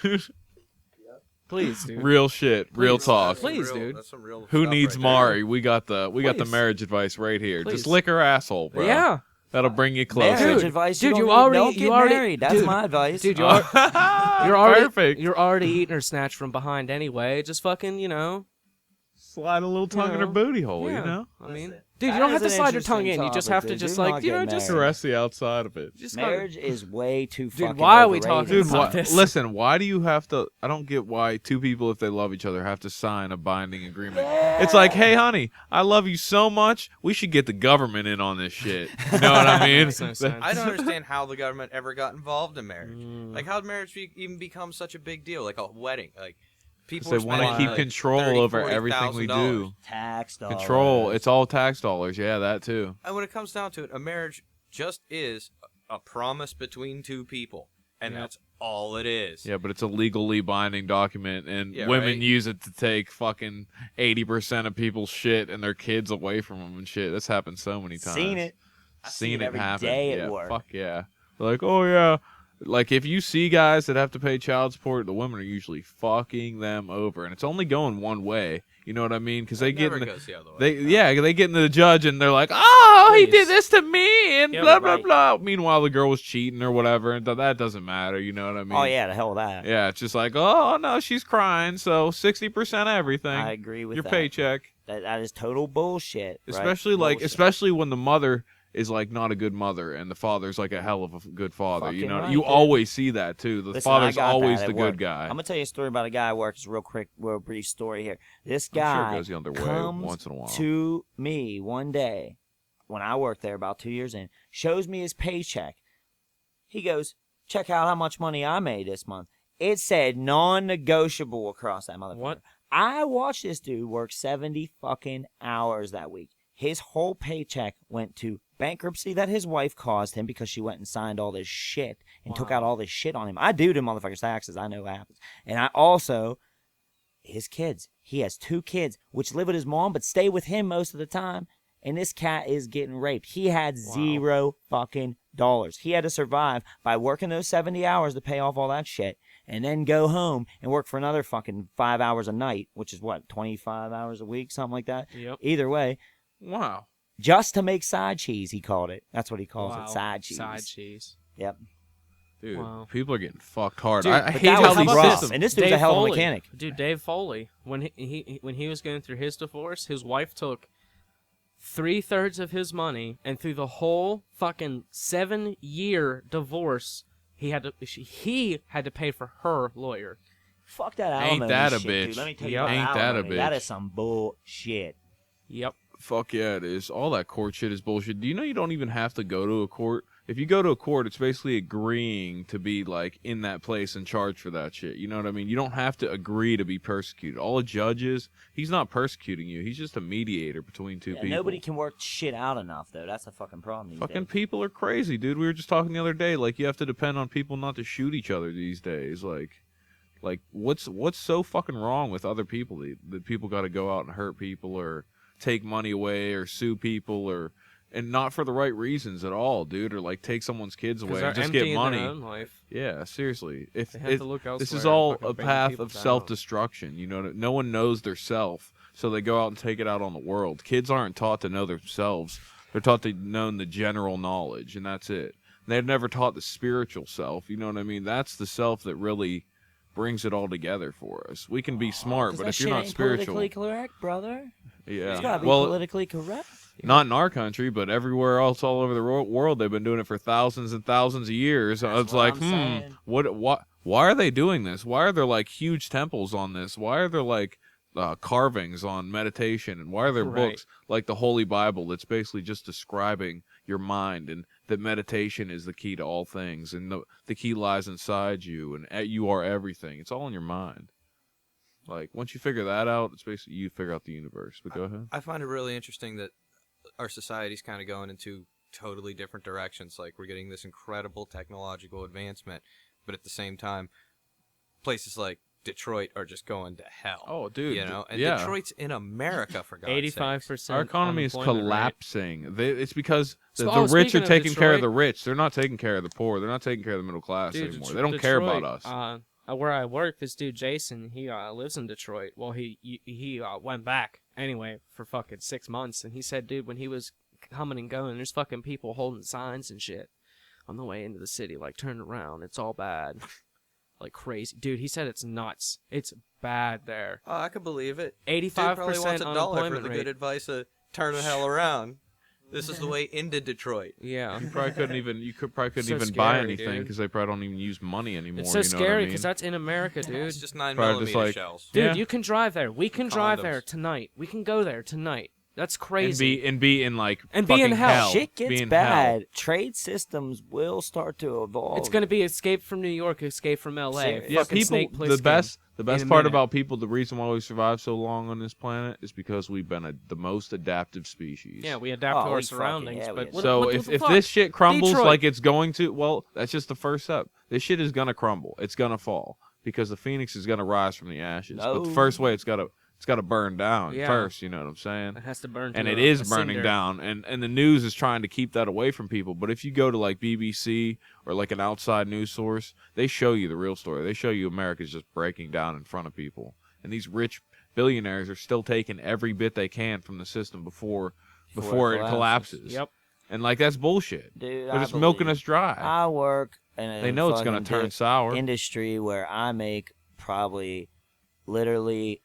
Speaker 3: Please, dude.
Speaker 2: Real shit. Real
Speaker 3: Please.
Speaker 2: talk.
Speaker 3: Please, dude.
Speaker 4: That's some real
Speaker 2: Who
Speaker 4: stuff
Speaker 2: needs
Speaker 4: right there.
Speaker 2: Mari? We got the
Speaker 3: Please.
Speaker 2: marriage advice right here.
Speaker 3: Please.
Speaker 2: Just lick her asshole, bro.
Speaker 3: Yeah.
Speaker 2: That'll bring you closer.
Speaker 1: Marriage
Speaker 3: Dude,
Speaker 1: advice.
Speaker 3: dude,
Speaker 1: you
Speaker 3: you
Speaker 1: don't
Speaker 3: already-
Speaker 1: don't
Speaker 3: you
Speaker 1: get
Speaker 3: already-
Speaker 1: married. That's
Speaker 3: dude,
Speaker 1: my advice.
Speaker 3: Dude, you're already
Speaker 2: Perfect.
Speaker 3: You're already eating her snatch from behind anyway. Just fucking,
Speaker 2: Slide a little tongue in her
Speaker 3: know.
Speaker 2: booty hole,
Speaker 3: yeah.
Speaker 2: you know?
Speaker 3: I mean,
Speaker 1: Listen,
Speaker 3: dude, you
Speaker 1: that
Speaker 3: don't
Speaker 1: is
Speaker 3: have to
Speaker 1: an
Speaker 3: slide your tongue in.
Speaker 1: interesting
Speaker 3: You just
Speaker 1: topic,
Speaker 3: have to
Speaker 1: dude.
Speaker 3: just
Speaker 1: Do
Speaker 3: like,
Speaker 1: not get
Speaker 3: just
Speaker 1: married.
Speaker 2: Caress the outside of it.
Speaker 3: just gotta-
Speaker 1: Marriage is way too fucking
Speaker 3: why are we
Speaker 1: overrated.
Speaker 3: talking
Speaker 2: Dude,
Speaker 3: about
Speaker 2: why,
Speaker 3: this?
Speaker 2: listen, why do you have to... I don't get why two people, if they love each other, have to sign a binding agreement. It's like, hey, honey, I love you so much, we should get the government in on this shit. You know what I mean?
Speaker 3: Makes no sense.
Speaker 4: I don't understand how the government ever got involved in marriage.
Speaker 3: Mm.
Speaker 4: Like, how did marriage even become such a big deal? Like a wedding. Like, people
Speaker 2: They
Speaker 4: are
Speaker 2: want to
Speaker 4: spending,
Speaker 2: keep
Speaker 4: like,
Speaker 2: control
Speaker 4: $30,000,
Speaker 2: over everything we do.
Speaker 1: Tax dollars.
Speaker 2: Control. It's all tax dollars. Yeah, that too.
Speaker 4: And when it comes down to it, a marriage just is a promise between two people, and
Speaker 3: Yep.
Speaker 4: that's all it is.
Speaker 2: Yeah, but it's a legally binding document, and
Speaker 4: Yeah,
Speaker 2: women
Speaker 4: right.
Speaker 2: use it to take fucking 80% of people's shit and their kids away from them and shit. That's happened so many times.
Speaker 1: Seen it. I see
Speaker 2: Seen
Speaker 1: it
Speaker 2: it
Speaker 1: every
Speaker 2: happen.
Speaker 1: day at
Speaker 2: Yeah,
Speaker 1: work.
Speaker 2: fuck yeah. They're like, oh yeah. Like, if you see guys that have to pay child support, the women are usually fucking them over, and it's only going one way. You know what I mean? Because they
Speaker 4: It
Speaker 2: get
Speaker 4: never
Speaker 2: in the,
Speaker 4: goes the other way.
Speaker 2: they get into the judge and they're like, oh, he
Speaker 3: Please.
Speaker 2: did this to me and
Speaker 3: Yeah,
Speaker 2: blah blah
Speaker 3: right.
Speaker 2: blah. Meanwhile, the girl was cheating or whatever, and that doesn't matter. You know what I mean?
Speaker 1: Oh yeah, the hell with that.
Speaker 2: Yeah, it's just like, oh no, she's crying, so 60% everything.
Speaker 1: I agree with
Speaker 2: your
Speaker 1: that.
Speaker 2: paycheck,
Speaker 1: That is total bullshit. right?
Speaker 2: especially
Speaker 1: Bullshit.
Speaker 2: especially when the mother is like not a good mother and the father's like a hell of a good father. You
Speaker 1: Fucking
Speaker 2: know,
Speaker 1: right,
Speaker 2: you
Speaker 1: dude.
Speaker 2: always see that too. The
Speaker 1: Listen, I
Speaker 2: father's
Speaker 1: got
Speaker 2: always
Speaker 1: that
Speaker 2: the
Speaker 1: at
Speaker 2: good
Speaker 1: work.
Speaker 2: guy.
Speaker 1: I'm gonna tell you a story about a guy I work. It's real brief story here. This
Speaker 2: I'm sure
Speaker 1: guy
Speaker 2: it goes the other way
Speaker 1: comes
Speaker 2: once in a while.
Speaker 1: to me one day when I worked there about 2 years in, shows me his paycheck. He goes, check out how much money I made this month. It said non-negotiable across that motherfucker.
Speaker 3: What?
Speaker 1: I watched this dude work 70 fucking hours that week. His whole paycheck went to bankruptcy that his wife caused him because she went and signed all this shit and took
Speaker 3: Wow.
Speaker 1: out all this shit on him. I do them motherfuckers' taxes. I know what happens. And I also, his kids. He has 2 kids, which live with his mom but stay with him most of the time. And this cat is getting raped. He had $0 fucking dollars. He had to survive by working those 70 hours to pay off all that shit and then go home and work for another fucking 5 hours a night, which is what, 25 hours a week, something like that.
Speaker 3: Yep.
Speaker 1: Either way,
Speaker 2: Wow.
Speaker 1: just to make side cheese, he called it. That's what he calls
Speaker 3: Wow.
Speaker 1: it, side cheese.
Speaker 3: Side cheese.
Speaker 1: Yep.
Speaker 2: Dude,
Speaker 3: Wow.
Speaker 2: people are getting fucked hard.
Speaker 3: Dude,
Speaker 2: I
Speaker 1: But
Speaker 2: hate
Speaker 1: that
Speaker 2: how
Speaker 1: was
Speaker 2: these
Speaker 1: rough.
Speaker 2: systems.
Speaker 1: And this dude's a
Speaker 3: Dave
Speaker 1: hell of a
Speaker 3: Foley.
Speaker 1: mechanic.
Speaker 3: Dude, Dave Foley, when he was going through his divorce, his wife took 3/3 of his money, and through the whole fucking 7-year divorce, he had to pay for her lawyer.
Speaker 1: Fuck that
Speaker 2: Ain't
Speaker 1: alimony
Speaker 2: that a
Speaker 1: shit,
Speaker 2: bitch.
Speaker 1: dude. Let me tell you
Speaker 3: Yep.
Speaker 1: about
Speaker 2: Ain't that a
Speaker 1: alimony. That
Speaker 2: bitch.
Speaker 1: is some bullshit.
Speaker 3: Yep.
Speaker 2: Fuck yeah, it is. All that court shit is bullshit. Do you know you don't even have to go to a court? If you go to a court, it's basically agreeing to be like in that place and charged for that shit. You know what I mean? You don't have to agree to be persecuted. All a judge is, he's not persecuting you. He's just a mediator between two people.
Speaker 1: Nobody can work shit out enough, though. That's the fucking problem these
Speaker 2: Fucking
Speaker 1: days.
Speaker 2: people are crazy, dude. We were just talking the other day. Like, you have to depend on people not to shoot each other these days. Like what's so fucking wrong with other people that people got to go out and hurt people or take money away or sue people and not for the right reasons at all, dude, or like take someone's kids away
Speaker 3: Because they're
Speaker 2: and just
Speaker 3: emptying
Speaker 2: get money.
Speaker 3: their own life.
Speaker 2: Yeah, seriously. If
Speaker 3: They have to look
Speaker 2: this is
Speaker 3: elsewhere and
Speaker 2: all
Speaker 3: fucking
Speaker 2: a
Speaker 3: bring
Speaker 2: path
Speaker 3: people
Speaker 2: of
Speaker 3: down.
Speaker 2: self-destruction. You know, no one knows their self, so they go out and take it out on the world. Kids aren't taught to know themselves. They're taught to know the general knowledge, and that's it. They've never taught the spiritual self. You know what I mean? That's the self that really brings it all together for us. We can be smart, but if you're not spiritual,
Speaker 1: politically correct, brother.
Speaker 2: yeah.
Speaker 1: It's gotta be
Speaker 2: Well,
Speaker 1: politically correct.
Speaker 2: not in our country, but everywhere else, all over the world, they've been doing it for thousands and thousands of years.
Speaker 1: That's
Speaker 2: It's
Speaker 1: what
Speaker 2: like,
Speaker 1: I'm saying.
Speaker 2: what? Why are they doing this? Why are there like huge temples on this? Why are there like carvings on meditation? And why are there
Speaker 3: Right.
Speaker 2: books like the Holy Bible that's basically just describing your mind and that meditation is the key to all things and the key lies inside you and you are everything. It's all in your mind. Like, once you figure that out, it's basically you figure out the universe. But go ahead.
Speaker 4: I find it really interesting that our society's kind of going into totally different directions. Like, we're getting this incredible technological advancement, but at the same time, places like Detroit are just going to hell.
Speaker 2: Oh, dude.
Speaker 4: You know, and
Speaker 2: yeah.
Speaker 4: Detroit's in America, for God's
Speaker 3: 85%.
Speaker 2: Our economy is
Speaker 3: unemployment rate.
Speaker 2: collapsing. It's because the
Speaker 3: So-
Speaker 2: rich
Speaker 3: speaking
Speaker 2: are
Speaker 3: of
Speaker 2: taking care of
Speaker 3: Detroit-
Speaker 2: the rich. They're not taking care of the poor. They're not taking care of the middle class
Speaker 3: Dude,
Speaker 2: anymore. They don't care about
Speaker 3: Detroit,
Speaker 2: us.
Speaker 3: where I work, this dude Jason, he lives in Detroit. Well, he went back anyway for fucking 6 months, and he said, dude, when he was coming and going, there's fucking people holding signs and shit on the way into the city, like, turn around, it's all bad. Like crazy. Dude, he said it's nuts. It's bad there.
Speaker 4: Oh, I could believe it.
Speaker 3: 85%
Speaker 4: Dude probably wants $1 for
Speaker 3: unemployment
Speaker 4: the
Speaker 3: rate.
Speaker 4: good advice of turn the hell around. This is the way into Detroit.
Speaker 3: Yeah.
Speaker 2: You probably couldn't even
Speaker 3: So
Speaker 2: even buy
Speaker 3: scary,
Speaker 2: anything
Speaker 3: dude.
Speaker 2: because they probably don't even use money anymore.
Speaker 3: It's so
Speaker 2: you know what I
Speaker 3: scary
Speaker 2: mean?
Speaker 3: because that's in America, dude.
Speaker 4: It's just 9
Speaker 2: Probably just
Speaker 4: millimeter
Speaker 2: like-
Speaker 4: shells.
Speaker 3: Dude,
Speaker 2: Yeah.
Speaker 3: you can drive there. We can drive
Speaker 4: Condoms.
Speaker 3: there tonight. We can go there tonight. That's crazy.
Speaker 2: and be in like
Speaker 3: And be in
Speaker 2: fucking
Speaker 3: hell.
Speaker 1: Shit
Speaker 2: Be
Speaker 1: gets
Speaker 2: in
Speaker 1: bad.
Speaker 2: hell.
Speaker 1: Trade systems will start to evolve.
Speaker 3: It's gonna be Escape from New York, Escape from L.A.
Speaker 1: Serious.
Speaker 2: Yeah,
Speaker 3: Fucking
Speaker 2: people.
Speaker 3: Snake
Speaker 2: The
Speaker 3: Plissken
Speaker 2: best
Speaker 3: in a
Speaker 2: part
Speaker 3: minute.
Speaker 2: about people, the reason why we survived so long on this planet is because we've been the most adaptive species.
Speaker 3: Yeah, we adapt
Speaker 1: Oh,
Speaker 3: to our
Speaker 1: we fucking-
Speaker 3: surroundings.
Speaker 1: yeah, we
Speaker 3: but
Speaker 1: adapt.
Speaker 3: what,
Speaker 2: So
Speaker 3: what
Speaker 2: if
Speaker 3: the
Speaker 2: if
Speaker 3: fuck?
Speaker 2: this shit crumbles
Speaker 3: Detroit.
Speaker 2: like it's going to, well, that's just the first step. This shit is gonna crumble. It's gonna fall because the phoenix is gonna rise from the ashes. But the
Speaker 1: No.
Speaker 2: first way it's gotta burn down
Speaker 3: Yeah.
Speaker 2: first. You know what I'm saying?
Speaker 3: It has to burn.
Speaker 2: And
Speaker 3: to
Speaker 2: it
Speaker 3: a-
Speaker 2: is
Speaker 3: a
Speaker 2: burning
Speaker 3: cinder.
Speaker 2: down, and the news is trying to keep that away from people. But if you go to like BBC or like an outside news source, they show you the real story. They show you America's just breaking down in front of people, and these rich billionaires are still taking every bit they can from the system before
Speaker 1: Before
Speaker 2: it
Speaker 1: it
Speaker 2: collapses.
Speaker 3: Yep.
Speaker 2: And like that's bullshit.
Speaker 1: Dude,
Speaker 2: They're
Speaker 1: I
Speaker 2: just milking
Speaker 1: believe-
Speaker 2: us dry.
Speaker 1: I work in a
Speaker 2: They know it's gonna
Speaker 1: fucking
Speaker 2: turn
Speaker 1: dick
Speaker 2: sour.
Speaker 1: industry where I make probably literally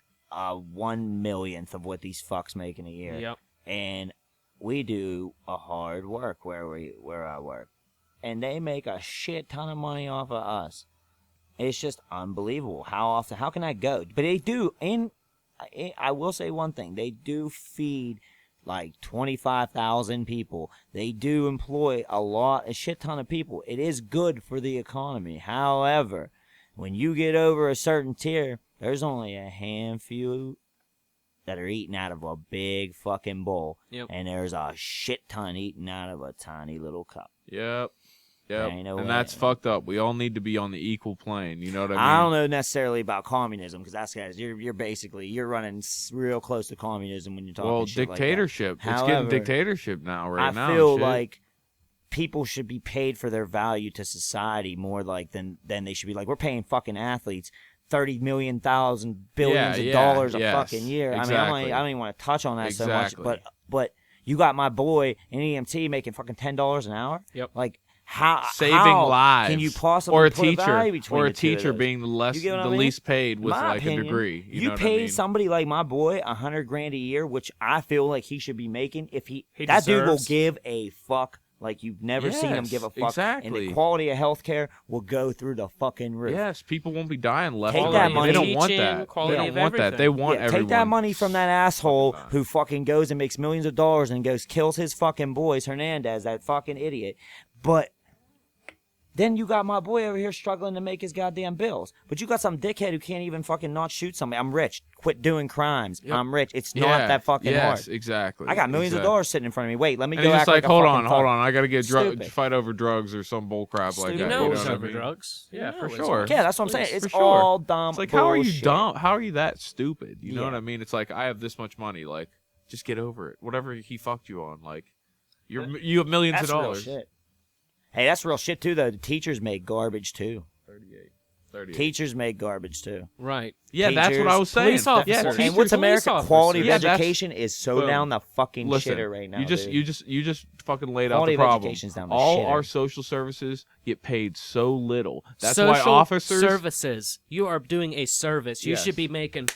Speaker 1: 1/1,000,000th of what these fucks make in a year.
Speaker 3: Yep.
Speaker 1: And we do a hard work where I work, and they make a shit ton of money off of us. It's just unbelievable how can that go? But they do, and I will say one thing: they do feed like 25,000 people. They do employ a shit ton of people. It is good for the economy. However, when you get over a certain tier, there's only a handful that are eating out of a big fucking bowl.
Speaker 3: Yep.
Speaker 1: And there's a shit ton eating out of a tiny little cup.
Speaker 2: Yep.
Speaker 1: Ain't no
Speaker 2: And
Speaker 1: way.
Speaker 2: that's fucked up. We all need to be on the equal plane. You know what I mean?
Speaker 1: I don't know necessarily about communism, because that's guys, you're running real close to communism when you're talking
Speaker 2: Well,
Speaker 1: shit like that.
Speaker 2: dictatorship. It's
Speaker 1: However,
Speaker 2: getting dictatorship now, right now.
Speaker 1: I feel
Speaker 2: shit.
Speaker 1: like people should be paid for their value to society more like than they should be like, we're paying fucking athletes $30,000,000 billions of
Speaker 2: yeah,
Speaker 1: dollars a
Speaker 2: yes,
Speaker 1: fucking year.
Speaker 2: exactly.
Speaker 1: I mean, I don't even want to touch on that so
Speaker 2: Exactly.
Speaker 1: much, but you got my boy in EMT making fucking $10 an hour.
Speaker 3: Yep.
Speaker 1: Like how
Speaker 2: saving
Speaker 1: how
Speaker 2: lives.
Speaker 1: can you possibly
Speaker 2: or a
Speaker 1: put
Speaker 2: teacher,
Speaker 1: value between
Speaker 2: or a
Speaker 1: the two of
Speaker 2: teacher
Speaker 1: those?
Speaker 2: being the
Speaker 1: You get what I mean?
Speaker 2: least paid with
Speaker 1: My
Speaker 2: like
Speaker 1: opinion,
Speaker 2: a degree. You know what
Speaker 1: pay
Speaker 2: I mean?
Speaker 1: somebody like my boy $100,000 a year, which I feel like he should be making. If
Speaker 3: He
Speaker 1: that dude will
Speaker 3: deserves.
Speaker 1: give a fuck like you've never seen him
Speaker 2: Yes,
Speaker 1: give a fuck, and
Speaker 2: exactly.
Speaker 1: the quality of healthcare will go through the fucking roof.
Speaker 2: Yes, people won't be dying left.
Speaker 1: Take
Speaker 2: and
Speaker 1: that
Speaker 2: right.
Speaker 1: money.
Speaker 2: They don't want
Speaker 3: Teaching,
Speaker 2: that. They
Speaker 3: quality
Speaker 2: don't
Speaker 3: of
Speaker 2: want that.
Speaker 3: everything.
Speaker 2: They want
Speaker 1: Yeah,
Speaker 2: everyone.
Speaker 1: take that money from that asshole
Speaker 2: Fucking
Speaker 1: who fucking goes and makes millions of dollars and goes kills his fucking boys, Hernandez, that fucking idiot. But then you got my boy over here struggling to make his goddamn bills. But you got some dickhead who can't even fucking not shoot somebody. I'm rich. Quit doing crimes.
Speaker 3: Yep.
Speaker 1: I'm rich. It's not
Speaker 2: Yeah,
Speaker 1: that fucking
Speaker 2: yes,
Speaker 1: hard.
Speaker 2: exactly.
Speaker 1: I got millions of
Speaker 2: exactly.
Speaker 1: dollars sitting in front of me. Wait, let me
Speaker 2: And
Speaker 1: go
Speaker 2: he's
Speaker 1: act
Speaker 2: just like,
Speaker 1: a
Speaker 2: hold
Speaker 1: fucking
Speaker 2: on, hold
Speaker 1: fuck.
Speaker 2: on. I got to get
Speaker 1: Stupid.
Speaker 2: fight over drugs or some bull crap like
Speaker 1: Stupid.
Speaker 2: that.
Speaker 3: You
Speaker 1: Yeah,
Speaker 3: know
Speaker 2: you
Speaker 3: it's
Speaker 2: know what I
Speaker 3: over
Speaker 2: mean?
Speaker 3: drugs.
Speaker 2: Yeah,
Speaker 3: You
Speaker 2: for
Speaker 3: know it's
Speaker 2: sure.
Speaker 3: over
Speaker 1: Yeah, that's what I'm
Speaker 3: drugs.
Speaker 1: saying. It's
Speaker 2: For sure.
Speaker 1: all dumb
Speaker 2: It's like, how are you
Speaker 1: bullshit.
Speaker 2: dumb? How are you that stupid? You know
Speaker 1: Yeah.
Speaker 2: what I mean? It's like, I have this much money. Like, just get over it. Whatever he fucked you on, like, you have millions
Speaker 1: That's
Speaker 2: of
Speaker 1: real
Speaker 2: dollars.
Speaker 1: shit. Hey, that's real shit too, though. The teachers make garbage too.
Speaker 2: 38.
Speaker 1: Teachers make garbage too.
Speaker 3: Right.
Speaker 2: Yeah, that's what
Speaker 1: teachers,
Speaker 2: I was saying.
Speaker 3: police officers.
Speaker 2: Yeah,
Speaker 3: And
Speaker 2: teachers-
Speaker 1: And what's
Speaker 3: police
Speaker 1: America? Quality
Speaker 2: Yeah,
Speaker 1: of
Speaker 2: that's-
Speaker 1: education is so
Speaker 2: boom.
Speaker 1: down the fucking
Speaker 2: Listen,
Speaker 1: shitter right now.
Speaker 2: you just
Speaker 1: dude.
Speaker 2: you just fucking laid
Speaker 1: Quality
Speaker 2: out
Speaker 1: of
Speaker 2: the problem.
Speaker 1: education's down the
Speaker 2: All
Speaker 1: shitter.
Speaker 2: our social services get paid so little. That's
Speaker 3: Social
Speaker 2: why officers
Speaker 3: services. You are doing a service. You
Speaker 2: Yes.
Speaker 3: should be making.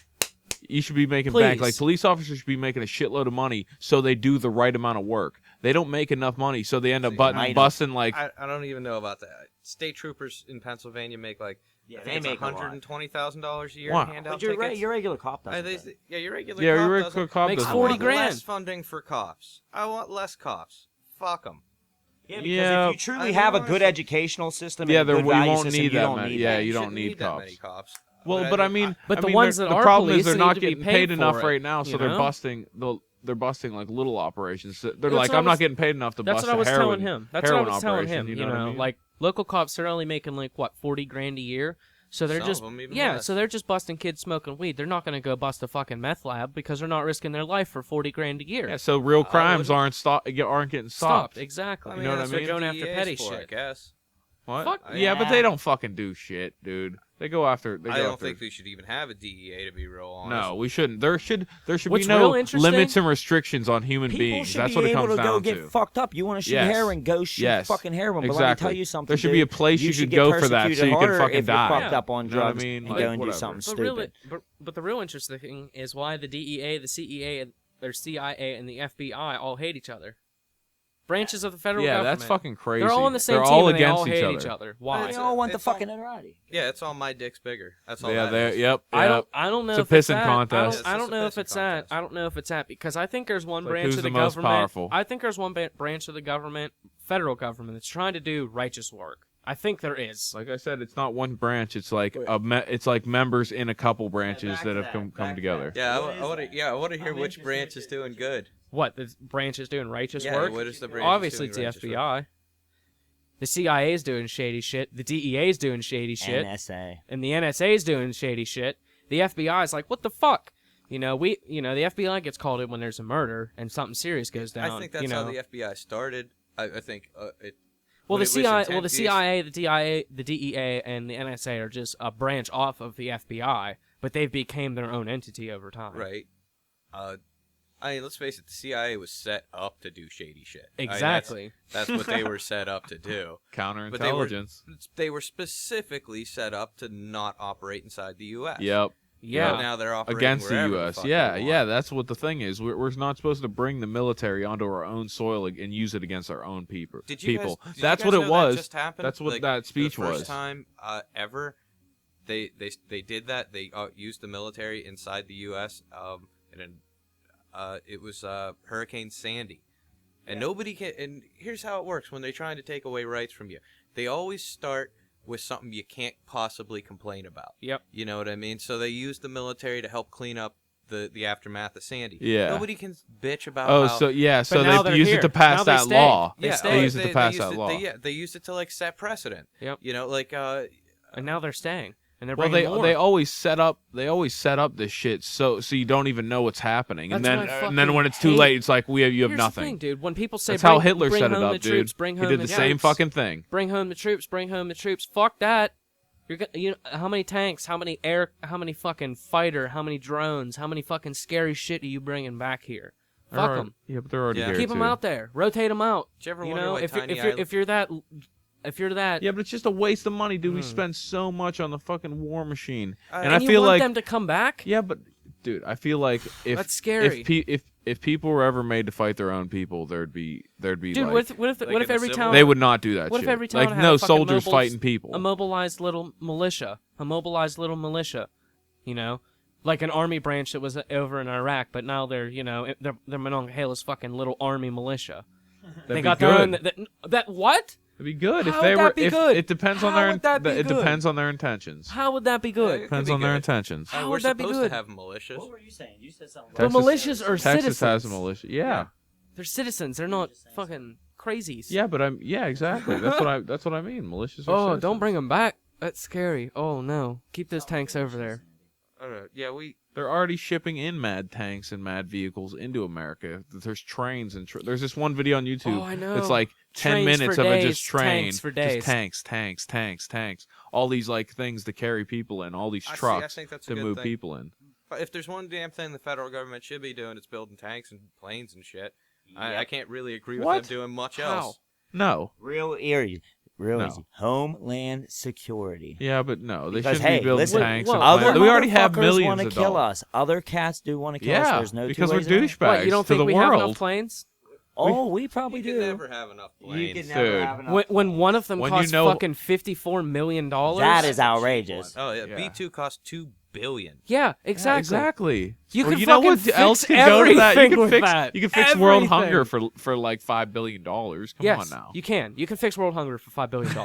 Speaker 2: you should be making bank.
Speaker 3: Please.
Speaker 2: Like police officers should be making a shitload of money so they do the right amount of work. They don't make enough money, so they end up
Speaker 1: I-
Speaker 2: busting like
Speaker 4: I don't even know about that. State troopers in Pennsylvania make like
Speaker 1: Yeah,
Speaker 4: I
Speaker 1: they
Speaker 4: think it's
Speaker 1: make a lot.
Speaker 4: $120,000 a year
Speaker 2: Wow.
Speaker 4: in handout
Speaker 1: But your
Speaker 4: tickets.
Speaker 1: regular cop doesn't.
Speaker 4: Yeah, your regular
Speaker 2: yeah,
Speaker 4: cop
Speaker 2: you're a
Speaker 4: doesn't.
Speaker 2: cop
Speaker 3: Makes
Speaker 2: doesn't
Speaker 4: I
Speaker 3: 40
Speaker 4: want
Speaker 2: work.
Speaker 3: grand.
Speaker 4: less funding for cops. I want less cops. Fuck them.
Speaker 1: Yeah, because
Speaker 2: Yeah,
Speaker 1: if you truly
Speaker 4: I
Speaker 1: have a
Speaker 4: know,
Speaker 1: good
Speaker 4: I-
Speaker 1: educational system,
Speaker 2: Yeah,
Speaker 1: and a
Speaker 2: there
Speaker 1: good
Speaker 2: we
Speaker 1: value
Speaker 2: won't
Speaker 1: system,
Speaker 2: need
Speaker 1: you
Speaker 2: that
Speaker 1: don't
Speaker 2: many.
Speaker 1: need
Speaker 2: Yeah,
Speaker 1: that.
Speaker 2: you don't
Speaker 4: shouldn't
Speaker 2: need
Speaker 4: that
Speaker 2: cops.
Speaker 4: many cops.
Speaker 2: Well, but I mean,
Speaker 3: But the
Speaker 2: mean,
Speaker 3: ones
Speaker 2: they're-
Speaker 3: that
Speaker 2: the
Speaker 3: are
Speaker 2: problem is
Speaker 3: police
Speaker 2: they're
Speaker 3: need
Speaker 2: not
Speaker 3: to be
Speaker 2: getting
Speaker 3: paid
Speaker 2: paid enough
Speaker 3: for it,
Speaker 2: right now, so
Speaker 3: you
Speaker 2: they're
Speaker 3: know?
Speaker 2: busting like little operations. They're
Speaker 3: That's
Speaker 2: like,
Speaker 3: what I
Speaker 2: I'm not
Speaker 3: was-
Speaker 2: getting paid enough to
Speaker 3: That's
Speaker 2: bust
Speaker 3: what I was
Speaker 2: a heroin,
Speaker 3: telling him. That's what I
Speaker 2: heroin
Speaker 3: was telling
Speaker 2: operation,
Speaker 3: him.
Speaker 2: You know, what I mean?
Speaker 3: like local cops are only making like what 40 grand a year. So they're
Speaker 4: Some
Speaker 3: just
Speaker 4: of 'em even
Speaker 3: yeah.
Speaker 4: less.
Speaker 3: So they're just busting kids smoking weed. They're not going to go bust a fucking meth lab because they're not risking their life for 40 grand a year.
Speaker 2: yeah, so real crimes
Speaker 4: wouldn't-
Speaker 2: aren't getting stopped.
Speaker 3: Exactly.
Speaker 2: You know what I
Speaker 4: that's
Speaker 2: mean?
Speaker 3: They're going after
Speaker 4: DEA is
Speaker 3: petty
Speaker 4: for, I
Speaker 3: shit.
Speaker 4: guess.
Speaker 2: What?
Speaker 3: Fuck
Speaker 2: yeah, but
Speaker 1: yeah.
Speaker 2: they don't fucking do shit, dude. They go after.
Speaker 4: I don't think we should even have a DEA, to be real honest.
Speaker 2: No, we shouldn't. There should
Speaker 3: What's
Speaker 2: be
Speaker 3: real
Speaker 2: no
Speaker 3: interesting-
Speaker 2: limits and restrictions on human
Speaker 1: People
Speaker 2: beings.
Speaker 1: should
Speaker 2: That's
Speaker 1: be
Speaker 2: what it
Speaker 1: able
Speaker 2: comes
Speaker 1: to go
Speaker 2: down
Speaker 1: get
Speaker 2: to.
Speaker 1: fucked up. You want to shoot
Speaker 2: Yes.
Speaker 1: heroin, go shoot
Speaker 2: Yes.
Speaker 1: fucking heroin. But let me
Speaker 2: Exactly.
Speaker 1: tell you something.
Speaker 2: There should be a place you
Speaker 1: should
Speaker 2: could
Speaker 1: get
Speaker 2: go for that,
Speaker 1: persecuted
Speaker 2: so you can
Speaker 1: harder
Speaker 2: fucking
Speaker 1: if you're
Speaker 2: die.
Speaker 1: fucked up on
Speaker 2: You know what I
Speaker 1: drugs
Speaker 2: mean?
Speaker 1: and
Speaker 2: Like,
Speaker 1: go and do
Speaker 2: whatever.
Speaker 1: something
Speaker 3: But really,
Speaker 1: stupid.
Speaker 3: but the real interesting thing is why the DEA, the CEA, or CIA, and the FBI all hate each other. Branches of the federal
Speaker 2: Yeah,
Speaker 3: government.
Speaker 2: that's fucking crazy.
Speaker 3: They're all on the same
Speaker 2: They're
Speaker 3: team
Speaker 2: all
Speaker 3: and they
Speaker 2: against
Speaker 3: all hate
Speaker 2: each
Speaker 3: each
Speaker 2: other.
Speaker 3: other. Why?
Speaker 1: They all want the
Speaker 4: It's all-
Speaker 1: fucking notoriety.
Speaker 4: Yeah, it's all my dick's bigger. That's all
Speaker 2: Yeah,
Speaker 4: that
Speaker 2: they.
Speaker 4: is.
Speaker 2: Yep.
Speaker 3: I
Speaker 2: yep.
Speaker 3: don't know
Speaker 2: It's a
Speaker 3: if it's
Speaker 2: pissing
Speaker 3: that.
Speaker 2: contest.
Speaker 3: I
Speaker 4: It's
Speaker 3: don't
Speaker 4: just a
Speaker 3: know if
Speaker 4: pissing
Speaker 3: it's that.
Speaker 4: contest.
Speaker 3: I don't know if it's that because I think there's one
Speaker 2: Like,
Speaker 3: branch
Speaker 2: who's
Speaker 3: of the
Speaker 2: the most
Speaker 3: government.
Speaker 2: powerful?
Speaker 3: I think there's one branch of the government, federal government, that's trying to do righteous work. I think there is.
Speaker 2: Like I said, it's not one branch. It's like it's like members in a couple branches that have come together.
Speaker 4: Yeah, I want to hear which branch is doing good.
Speaker 3: What the branch is doing righteous
Speaker 4: Yeah,
Speaker 3: work?
Speaker 4: what is the branch
Speaker 3: Obviously,
Speaker 4: doing
Speaker 3: it's the
Speaker 4: righteous
Speaker 3: FBI. The CIA is doing shady shit. The DEA is doing shady shit.
Speaker 1: NSA.
Speaker 3: And the NSA is doing shady shit. The FBI is like, what the fuck? The FBI gets called in when there's a murder and something serious goes down.
Speaker 4: I think that's how the FBI started. I think it.
Speaker 3: Well,
Speaker 4: when
Speaker 3: the
Speaker 4: it was
Speaker 3: CIA,
Speaker 4: intent-
Speaker 3: the CIA, the DEA, and the NSA are just a branch off of the FBI, but they've became their own entity over time.
Speaker 4: Right. I mean, let's face it. The CIA was set up to do shady shit. I mean,
Speaker 3: Exactly.
Speaker 4: that's what they were set up to do.
Speaker 2: Counterintelligence.
Speaker 4: They were specifically set up to not operate inside the U.S.
Speaker 2: Yep.
Speaker 3: Yeah.
Speaker 4: But now they're operating
Speaker 2: Against the
Speaker 4: wherever
Speaker 2: U.S.
Speaker 4: fuck
Speaker 2: Yeah,
Speaker 4: they want.
Speaker 2: yeah. That's what the thing is. We're not supposed to bring the military onto our own soil and use it against our own people.
Speaker 4: Did you
Speaker 2: people.
Speaker 4: Guys, did
Speaker 2: That's
Speaker 4: you guys
Speaker 2: what
Speaker 4: know
Speaker 2: it was.
Speaker 4: That just happened?
Speaker 2: That's what
Speaker 4: Like,
Speaker 2: that speech
Speaker 4: the first
Speaker 2: was.
Speaker 4: time ever they did that. They used the military inside the U.S. It was Hurricane Sandy, and nobody can. And here's how it works when they're trying to take away rights from you. They always start with something you can't possibly complain about.
Speaker 3: Yep.
Speaker 4: You know what I mean? So they use the military to help clean up the aftermath of Sandy.
Speaker 2: Yeah.
Speaker 4: Nobody can bitch about.
Speaker 2: Oh,
Speaker 4: how,
Speaker 2: so yeah, so
Speaker 3: now
Speaker 2: they
Speaker 3: they're
Speaker 2: use it
Speaker 3: here.
Speaker 2: to pass
Speaker 3: Now they
Speaker 2: that
Speaker 3: stay.
Speaker 2: law.
Speaker 3: They
Speaker 4: yeah,
Speaker 3: stay.
Speaker 2: They use it to pass
Speaker 4: used
Speaker 2: that
Speaker 4: it-
Speaker 2: law.
Speaker 4: they used it to like set precedent.
Speaker 3: Yep.
Speaker 4: You know, like
Speaker 3: And now they're staying. And they're
Speaker 2: Well,
Speaker 3: bringing more.
Speaker 2: they always set up this shit so you don't even know what's happening, and
Speaker 3: That's
Speaker 2: then
Speaker 3: what I
Speaker 2: and then
Speaker 3: fucking
Speaker 2: when it's too
Speaker 3: hate.
Speaker 2: late, it's like you have
Speaker 3: Here's the
Speaker 2: nothing.
Speaker 3: thing, dude. When people say
Speaker 2: That's how
Speaker 3: bring,
Speaker 2: Hitler
Speaker 3: bring
Speaker 2: set it
Speaker 3: home
Speaker 2: up,
Speaker 3: the
Speaker 2: dude.
Speaker 3: troops, bring
Speaker 2: He
Speaker 3: home
Speaker 2: did the same
Speaker 3: troops,
Speaker 2: fucking thing.
Speaker 3: Bring home the troops. Bring home the troops. Fuck that. How many tanks? How many how many fucking fighter? How many drones? How many fucking scary shit are you bringing back here? Fuck them.
Speaker 2: Yeah, but they're already
Speaker 4: Yeah.
Speaker 2: here
Speaker 3: Keep them
Speaker 2: too.
Speaker 3: out there. Rotate them out.
Speaker 4: Did you ever
Speaker 3: You
Speaker 4: wonder
Speaker 3: know,
Speaker 4: why
Speaker 3: if
Speaker 4: Tiny
Speaker 3: you're
Speaker 4: Island-
Speaker 3: if you're that,
Speaker 2: Yeah, but it's just a waste of money, dude. We spend so much on the fucking war machine, and
Speaker 3: and
Speaker 2: I
Speaker 3: you
Speaker 2: feel
Speaker 3: want
Speaker 2: like
Speaker 3: them to come back.
Speaker 2: yeah, but dude, I feel like if
Speaker 3: That's scary.
Speaker 2: if people were ever made to fight their own people, there'd be
Speaker 3: Dude,
Speaker 2: like,
Speaker 3: what if
Speaker 4: like in the
Speaker 3: every
Speaker 4: Civil
Speaker 3: town
Speaker 4: War?
Speaker 2: they would not do that.
Speaker 3: What
Speaker 2: shit.
Speaker 3: if every town
Speaker 2: like
Speaker 3: had
Speaker 2: no
Speaker 3: a fucking
Speaker 2: soldiers
Speaker 3: mobiles-
Speaker 2: fighting people?
Speaker 3: a mobilized little militia, you know, like an army branch that was over in Iraq, but now they're they're Monongahela's fucking little army militia. They
Speaker 2: That'd
Speaker 3: got
Speaker 2: be
Speaker 3: their
Speaker 2: good.
Speaker 3: own. That what?
Speaker 2: It'd be good if
Speaker 3: How
Speaker 2: they
Speaker 3: would
Speaker 2: were.
Speaker 3: that be
Speaker 2: if
Speaker 3: good?
Speaker 2: it depends
Speaker 3: How
Speaker 2: on their.
Speaker 3: would that be
Speaker 2: it
Speaker 3: good?
Speaker 2: depends on their intentions.
Speaker 3: How would that be good?
Speaker 4: It
Speaker 2: Depends
Speaker 4: could
Speaker 2: on
Speaker 4: be
Speaker 2: their
Speaker 4: good.
Speaker 2: intentions.
Speaker 3: How
Speaker 4: we're
Speaker 3: would that be
Speaker 4: supposed
Speaker 3: good?
Speaker 4: to have militias.
Speaker 1: What were you saying? You said something.
Speaker 3: But militias are
Speaker 2: Texas
Speaker 3: citizens.
Speaker 2: has a militia. Yeah.
Speaker 3: They're citizens. They're not fucking crazies.
Speaker 2: Yeah, but exactly. That's what I mean. Militias are
Speaker 3: Oh,
Speaker 2: citizens.
Speaker 3: don't bring them back. That's scary. Oh no, keep those tanks over there.
Speaker 4: Yeah,
Speaker 2: They're already shipping in mad tanks and mad vehicles into America. There's trains and there's this one video on YouTube.
Speaker 3: Oh, I know.
Speaker 2: It's like 10
Speaker 3: Trains
Speaker 2: minutes
Speaker 3: for
Speaker 2: of it
Speaker 3: days,
Speaker 2: just train,
Speaker 3: tanks for days.
Speaker 2: just tanks. All these like things to carry people in. All these
Speaker 4: I
Speaker 2: trucks
Speaker 4: think that's a
Speaker 2: to
Speaker 4: good
Speaker 2: move
Speaker 4: thing.
Speaker 2: people in.
Speaker 4: But if there's one damn thing the federal government should be doing, it's building tanks and planes and shit. I can't really agree with
Speaker 2: What?
Speaker 4: them doing much
Speaker 3: How?
Speaker 4: else.
Speaker 2: No.
Speaker 1: Real eerie. Real
Speaker 2: No.
Speaker 1: easy. Homeland security.
Speaker 2: Yeah, but no. They
Speaker 1: Because,
Speaker 2: shouldn't
Speaker 1: hey,
Speaker 2: be building
Speaker 1: listen,
Speaker 2: tanks.
Speaker 3: well,
Speaker 2: and
Speaker 1: Other
Speaker 2: planes. We already have
Speaker 1: motherfuckers
Speaker 2: millions
Speaker 1: want to
Speaker 2: of
Speaker 1: kill
Speaker 2: dollars.
Speaker 1: us. Other cats do want to kill us.
Speaker 2: Yeah,
Speaker 1: There's no
Speaker 2: because
Speaker 1: two
Speaker 2: we're
Speaker 1: ways about it.
Speaker 2: douchebags
Speaker 3: What, you don't
Speaker 2: to
Speaker 3: think
Speaker 2: the
Speaker 3: we have enough
Speaker 2: world.
Speaker 3: planes?
Speaker 1: Oh, we probably
Speaker 4: You
Speaker 1: do.
Speaker 4: can never have enough
Speaker 1: You
Speaker 4: planes.
Speaker 1: can never
Speaker 2: Dude.
Speaker 1: have enough.
Speaker 3: When one of them
Speaker 2: When you
Speaker 3: costs
Speaker 2: know-
Speaker 3: fucking $54 million.
Speaker 1: That is outrageous.
Speaker 4: Oh yeah,
Speaker 2: Yeah.
Speaker 4: B2 costs $2 billion.
Speaker 3: Yeah, exactly.
Speaker 2: Exactly.
Speaker 3: You
Speaker 2: Or
Speaker 3: can
Speaker 2: you know what
Speaker 3: fucking
Speaker 2: else
Speaker 3: fix
Speaker 2: could go to that? You
Speaker 3: everything
Speaker 2: can
Speaker 3: with
Speaker 2: fix
Speaker 3: that.
Speaker 2: you can fix world
Speaker 3: Everything.
Speaker 2: hunger for like $5 billion. Come
Speaker 3: Yes,
Speaker 2: on now.
Speaker 3: you can. You can fix world hunger for $5 billion.
Speaker 4: Fix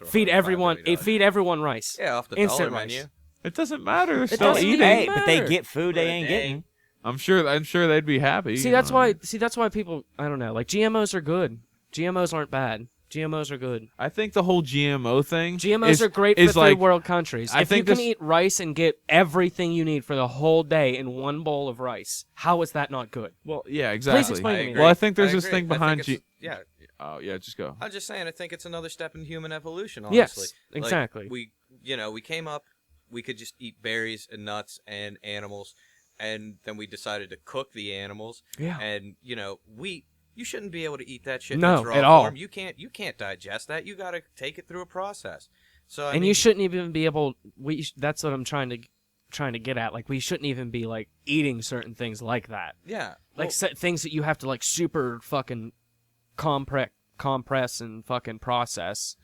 Speaker 4: world
Speaker 3: feed
Speaker 4: hunger for
Speaker 3: everyone.
Speaker 4: $5 billion.
Speaker 3: Feed everyone rice.
Speaker 4: Yeah, off the
Speaker 3: Instant
Speaker 4: dollar
Speaker 3: rice.
Speaker 4: menu.
Speaker 2: It doesn't matter. They're
Speaker 3: It
Speaker 2: still
Speaker 3: doesn't
Speaker 2: eating.
Speaker 3: even
Speaker 1: Hey, but they
Speaker 3: matter.
Speaker 1: get food they
Speaker 4: For a
Speaker 1: ain't
Speaker 4: day.
Speaker 1: getting.
Speaker 2: I'm sure they'd be happy.
Speaker 3: See,
Speaker 2: you
Speaker 3: that's
Speaker 2: know.
Speaker 3: why. See, that's why people. I don't know. Like GMOs are good. GMOs aren't bad. GMOs are good.
Speaker 2: I think the whole GMO thing.
Speaker 3: GMOs are great for
Speaker 2: is
Speaker 3: third
Speaker 2: like,
Speaker 3: world countries.
Speaker 2: I
Speaker 3: If you
Speaker 2: think
Speaker 3: can
Speaker 2: this-
Speaker 3: eat rice and get everything you need for the whole day in one bowl of rice, how is that not good?
Speaker 2: Well, yeah, exactly.
Speaker 3: explain to me
Speaker 2: Well, I think there's
Speaker 4: I
Speaker 2: this
Speaker 4: agree.
Speaker 2: thing
Speaker 4: I think
Speaker 2: behind
Speaker 4: it's-
Speaker 2: G.
Speaker 4: Yeah,
Speaker 2: Oh yeah, just go.
Speaker 4: I'm just saying. I think it's another step in human evolution.
Speaker 3: Yes,
Speaker 4: Honestly,
Speaker 3: exactly.
Speaker 4: Like, we came up we could just eat berries and nuts and animals, and then we decided to cook the animals.
Speaker 3: Yeah.
Speaker 4: And wheat, you shouldn't be able to eat that shit in
Speaker 3: No,
Speaker 4: its raw
Speaker 3: at all.
Speaker 4: form. You can't digest that. You got to take it through a process. So
Speaker 3: And you shouldn't even be able. That's what I'm trying to get at. Like, we shouldn't even be like eating certain things like that.
Speaker 4: Yeah.
Speaker 3: Like things that you have to like super fucking compress and fucking process.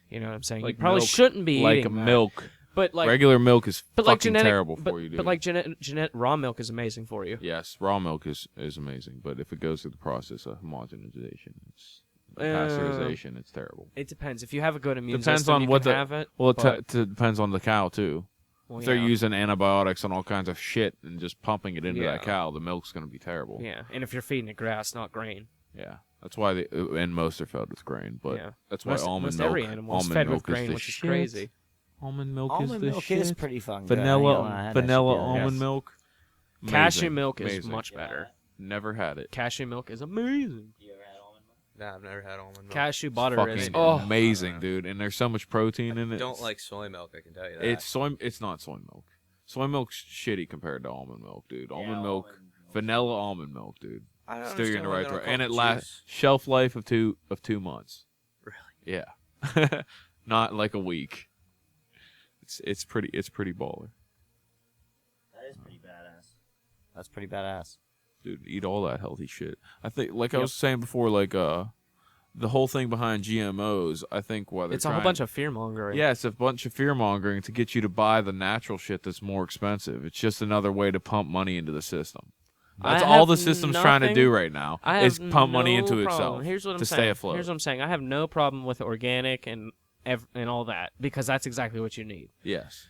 Speaker 3: You know what I'm saying?
Speaker 2: Like
Speaker 3: you probably
Speaker 2: milk,
Speaker 3: shouldn't be
Speaker 2: like
Speaker 3: eating that.
Speaker 2: milk.
Speaker 3: But like
Speaker 2: Regular milk is
Speaker 3: but
Speaker 2: fucking
Speaker 3: like genetic,
Speaker 2: terrible for you, dude.
Speaker 3: But like raw milk is amazing for you.
Speaker 2: Yes, raw milk is amazing, but if it goes through the process of homogenization, it's
Speaker 3: Uh,
Speaker 2: pasteurization, it's terrible.
Speaker 3: It depends. If you have a good immune
Speaker 2: Depends
Speaker 3: system,
Speaker 2: on
Speaker 3: you
Speaker 2: what
Speaker 3: can
Speaker 2: the-
Speaker 3: have it.
Speaker 2: Well, it
Speaker 3: but-
Speaker 2: depends on the cow too.
Speaker 3: well,
Speaker 2: If they're
Speaker 3: yeah.
Speaker 2: using antibiotics and all kinds of shit and just pumping it into
Speaker 4: Yeah.
Speaker 2: that cow, the milk's gonna be terrible.
Speaker 3: Yeah, and if you're feeding it grass, not grain.
Speaker 2: Yeah. That's why and most are fed with grain, but
Speaker 3: Yeah.
Speaker 2: that's why
Speaker 3: Most
Speaker 2: almond milk.
Speaker 3: every animal is
Speaker 2: almond
Speaker 3: fed
Speaker 2: milk
Speaker 3: with grain,
Speaker 2: the
Speaker 3: which is
Speaker 2: shit.
Speaker 3: crazy.
Speaker 2: Almond milk
Speaker 1: Almond
Speaker 2: is the
Speaker 1: milk
Speaker 2: shit.
Speaker 1: is pretty fun. good. I ain't gonna lie, I had that
Speaker 2: vanilla
Speaker 1: shit the other day.
Speaker 2: almond milk.
Speaker 3: Cashew
Speaker 2: Amazing,
Speaker 3: milk is
Speaker 2: amazing.
Speaker 3: much better.
Speaker 2: Never had it.
Speaker 3: Cashew milk is amazing.
Speaker 4: Nah, I've never had almond milk.
Speaker 3: Cashew
Speaker 2: It's
Speaker 3: butter is
Speaker 2: fucking
Speaker 3: oh
Speaker 2: amazing, dude. And there's so much protein in it.
Speaker 4: Don't like soy milk, I can tell you that.
Speaker 2: It's not soy milk. Soy milk's shitty compared to almond milk, dude. Almond milk, vanilla almond milk, dude.
Speaker 4: I don't
Speaker 2: Still you're in the
Speaker 4: understand why
Speaker 2: right
Speaker 4: they don't
Speaker 2: direction. And
Speaker 4: call
Speaker 2: it
Speaker 4: it
Speaker 2: lasts
Speaker 4: juice.
Speaker 2: shelf life of 2 months.
Speaker 4: Really?
Speaker 2: Yeah. Not like a week. It's pretty baller.
Speaker 1: That is pretty badass. That's pretty badass.
Speaker 2: Dude, eat all that healthy shit. I think like I
Speaker 3: Yep.
Speaker 2: was saying before, like the whole thing behind GMOs, I think they're
Speaker 3: it's a whole
Speaker 2: trying-
Speaker 3: bunch of fear mongering.
Speaker 2: Yeah, it's a bunch of fear mongering to get you to buy the natural shit that's more expensive. It's just another way to pump money into the system. That's
Speaker 3: I
Speaker 2: all
Speaker 3: have
Speaker 2: the system's trying to
Speaker 3: nothing-
Speaker 2: do right now
Speaker 3: I
Speaker 2: is
Speaker 3: have
Speaker 2: pump money
Speaker 3: no
Speaker 2: into
Speaker 3: problem.
Speaker 2: itself
Speaker 3: Here's what I'm
Speaker 2: to
Speaker 3: saying.
Speaker 2: stay afloat.
Speaker 3: Here's what I'm saying. I have no problem with organic and all that because that's exactly what you need.
Speaker 2: Yes.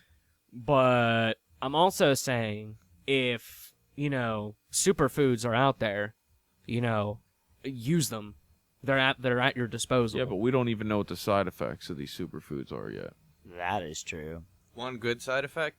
Speaker 3: But I'm also saying if, superfoods are out there, use them. They're at your disposal.
Speaker 2: Yeah, but we don't even know what the side effects of these superfoods are yet.
Speaker 1: That is true.
Speaker 4: One good side effect,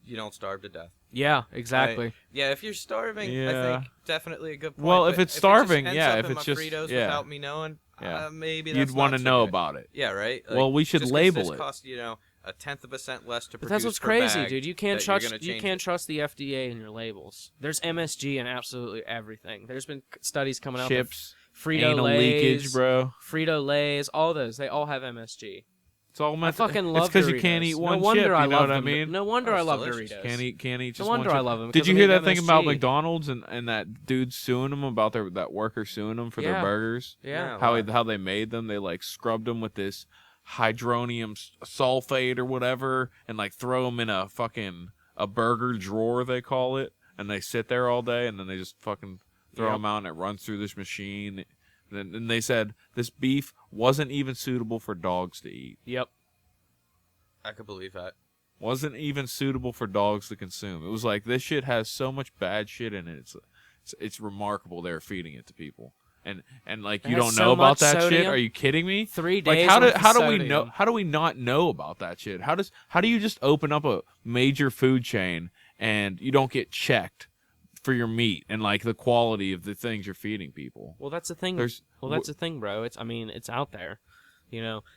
Speaker 4: you don't starve to death.
Speaker 3: Yeah, exactly.
Speaker 4: Yeah, if you're starving, I
Speaker 2: Yeah.
Speaker 4: think definitely a good point.
Speaker 2: Well,
Speaker 4: but
Speaker 2: if it's
Speaker 4: it just
Speaker 2: starving,
Speaker 4: ends
Speaker 2: yeah,
Speaker 4: up
Speaker 2: if
Speaker 4: in
Speaker 2: it's
Speaker 4: my
Speaker 2: just-
Speaker 4: Fritos
Speaker 2: yeah.
Speaker 4: without me knowing,
Speaker 2: Yeah.
Speaker 4: maybe
Speaker 2: You'd
Speaker 4: that's
Speaker 2: want
Speaker 4: not
Speaker 2: to
Speaker 4: so
Speaker 2: know
Speaker 4: good.
Speaker 2: about it.
Speaker 4: Yeah, right.
Speaker 2: Well, we should
Speaker 4: just 'cause
Speaker 2: label
Speaker 4: this
Speaker 2: it.
Speaker 4: Costs 1/10% less to
Speaker 3: But
Speaker 4: produce
Speaker 3: that's what's
Speaker 4: per
Speaker 3: crazy,
Speaker 4: bag,
Speaker 3: dude. You can't
Speaker 4: that you're
Speaker 3: trust
Speaker 4: gonna
Speaker 3: you
Speaker 4: change
Speaker 3: can't
Speaker 4: it.
Speaker 3: trust the FDA in your labels. There's MSG in absolutely everything. There's been studies coming out that
Speaker 2: Chips,
Speaker 3: Frito
Speaker 2: anal
Speaker 3: Lays,
Speaker 2: leakage, bro.
Speaker 3: Frito Lays, all those, they all have MSG.
Speaker 2: It's all
Speaker 3: I
Speaker 2: meant.
Speaker 3: fucking love
Speaker 2: It's because
Speaker 3: Doritos.
Speaker 2: you can't eat one
Speaker 3: no wonder
Speaker 2: chip.
Speaker 3: I
Speaker 2: You know
Speaker 3: love
Speaker 2: what I
Speaker 3: them.
Speaker 2: mean?
Speaker 3: No wonder
Speaker 4: Oh,
Speaker 3: I
Speaker 4: it's
Speaker 3: love
Speaker 4: delicious.
Speaker 3: Doritos.
Speaker 2: Can't eat just
Speaker 3: No wonder
Speaker 2: one
Speaker 3: I
Speaker 2: chip.
Speaker 3: love them.
Speaker 2: Did
Speaker 3: because
Speaker 2: you
Speaker 3: they
Speaker 2: hear
Speaker 3: make
Speaker 2: that thing about
Speaker 3: MSG.
Speaker 2: McDonald's and that dude suing them about that worker suing them for their
Speaker 3: Yeah.
Speaker 2: burgers?
Speaker 3: Yeah.
Speaker 2: How they made them? They like scrubbed them with this hydronium sulfate or whatever, and like throw them in a burger drawer, they call it, and they sit there all day, and then they just fucking throw
Speaker 3: Yep.
Speaker 2: them out, and it runs through this machine. And they said this beef wasn't even suitable for dogs to eat.
Speaker 3: Yep.
Speaker 4: I could believe that.
Speaker 2: Wasn't even suitable for dogs to consume. It was like this shit has so much bad shit in it. It's remarkable they're feeding it to people. And like
Speaker 3: It
Speaker 2: you
Speaker 3: has
Speaker 2: don't
Speaker 3: so
Speaker 2: know about
Speaker 3: much
Speaker 2: that shit?
Speaker 3: sodium.
Speaker 2: Are you kidding me?
Speaker 3: 3
Speaker 2: Like
Speaker 3: days.
Speaker 2: how do
Speaker 3: worth of
Speaker 2: we know?
Speaker 3: sodium.
Speaker 2: How do we not know about that shit? How do you just open up a major food chain and you don't get checked for your meat and like the quality of the things you're feeding people?
Speaker 3: Well, that's the thing.
Speaker 2: There's-
Speaker 3: That's the thing, bro. It's out there.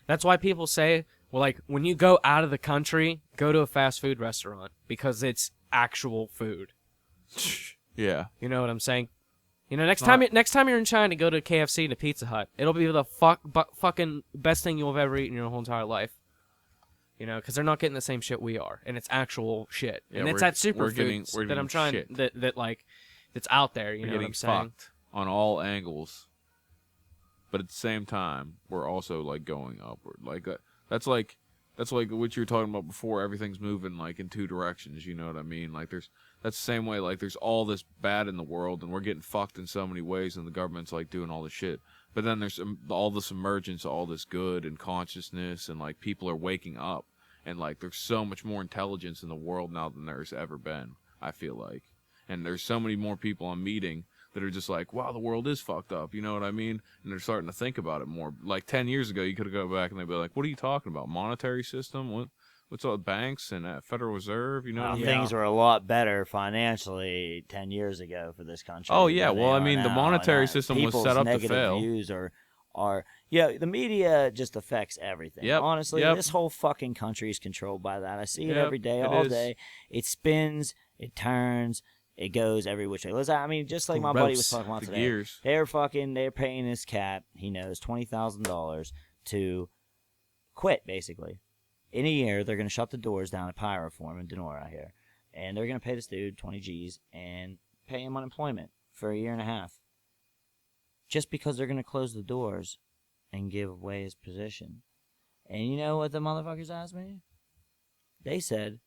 Speaker 3: That's why people say, well, like when you go out of the country, go to a fast food restaurant because it's actual food.
Speaker 2: Yeah.
Speaker 3: You know what I'm saying? Next time you're in China, go to KFC to Pizza Hut. It'll be the fucking best thing you'll have ever eaten in your whole entire life. Because they're not getting the same shit we are, and it's actual shit,
Speaker 2: Yeah,
Speaker 3: and it's
Speaker 2: we're-
Speaker 3: that
Speaker 2: we're getting-
Speaker 3: superfoods
Speaker 2: we're
Speaker 3: that I'm
Speaker 2: getting
Speaker 3: trying
Speaker 2: shit.
Speaker 3: that's out there. You
Speaker 2: We're
Speaker 3: know what
Speaker 2: getting
Speaker 3: I'm saying?
Speaker 2: fucked on all angles, but at the same time, we're also like going upward. Like that's like what you were talking about before. Everything's moving like in two directions. You know what I mean? Like that's the same way. Like there's all this bad in the world, and we're getting fucked in so many ways, and the government's like doing all this shit. But then there's all this emergence of all this good and consciousness, and like people are waking up, and like there's so much more intelligence in the world now than there's ever been. I feel like. And there's so many more people I'm meeting that are just like, wow, the world is fucked up. You know what I mean? And they're starting to think about it more. Like 10 years ago, you could go back and they'd be like, what are you talking about? Monetary system? What's all banks and Federal Reserve? You know what I mean?
Speaker 1: Things were a lot better financially 10 years ago for this country.
Speaker 2: Oh, yeah.
Speaker 1: than they
Speaker 2: well, I
Speaker 1: are
Speaker 2: mean, the
Speaker 1: now,
Speaker 2: monetary
Speaker 1: and
Speaker 2: system was
Speaker 1: people's
Speaker 2: set up to
Speaker 1: negative
Speaker 2: fail.
Speaker 1: views are are, the media just affects everything.
Speaker 2: Yep,
Speaker 1: Honestly,
Speaker 2: yep.
Speaker 1: this whole fucking country is controlled by that. I see it
Speaker 2: Yep,
Speaker 1: every day,
Speaker 2: it
Speaker 1: all
Speaker 2: is.
Speaker 1: day. It spins, it turns, it goes every which way. Listen, I mean, just like my buddy was
Speaker 3: Gross.
Speaker 1: talking about
Speaker 2: The
Speaker 1: today.
Speaker 2: gears.
Speaker 1: They're paying this cat, he knows, $20,000 to quit, basically. In a year, they're going to shut the doors down at Pyroform in Denora here. And they're going to pay this dude 20 G's and pay him unemployment for a year and a half. Just because they're going to close the doors and give away his position. And you know what the motherfuckers asked me? They said,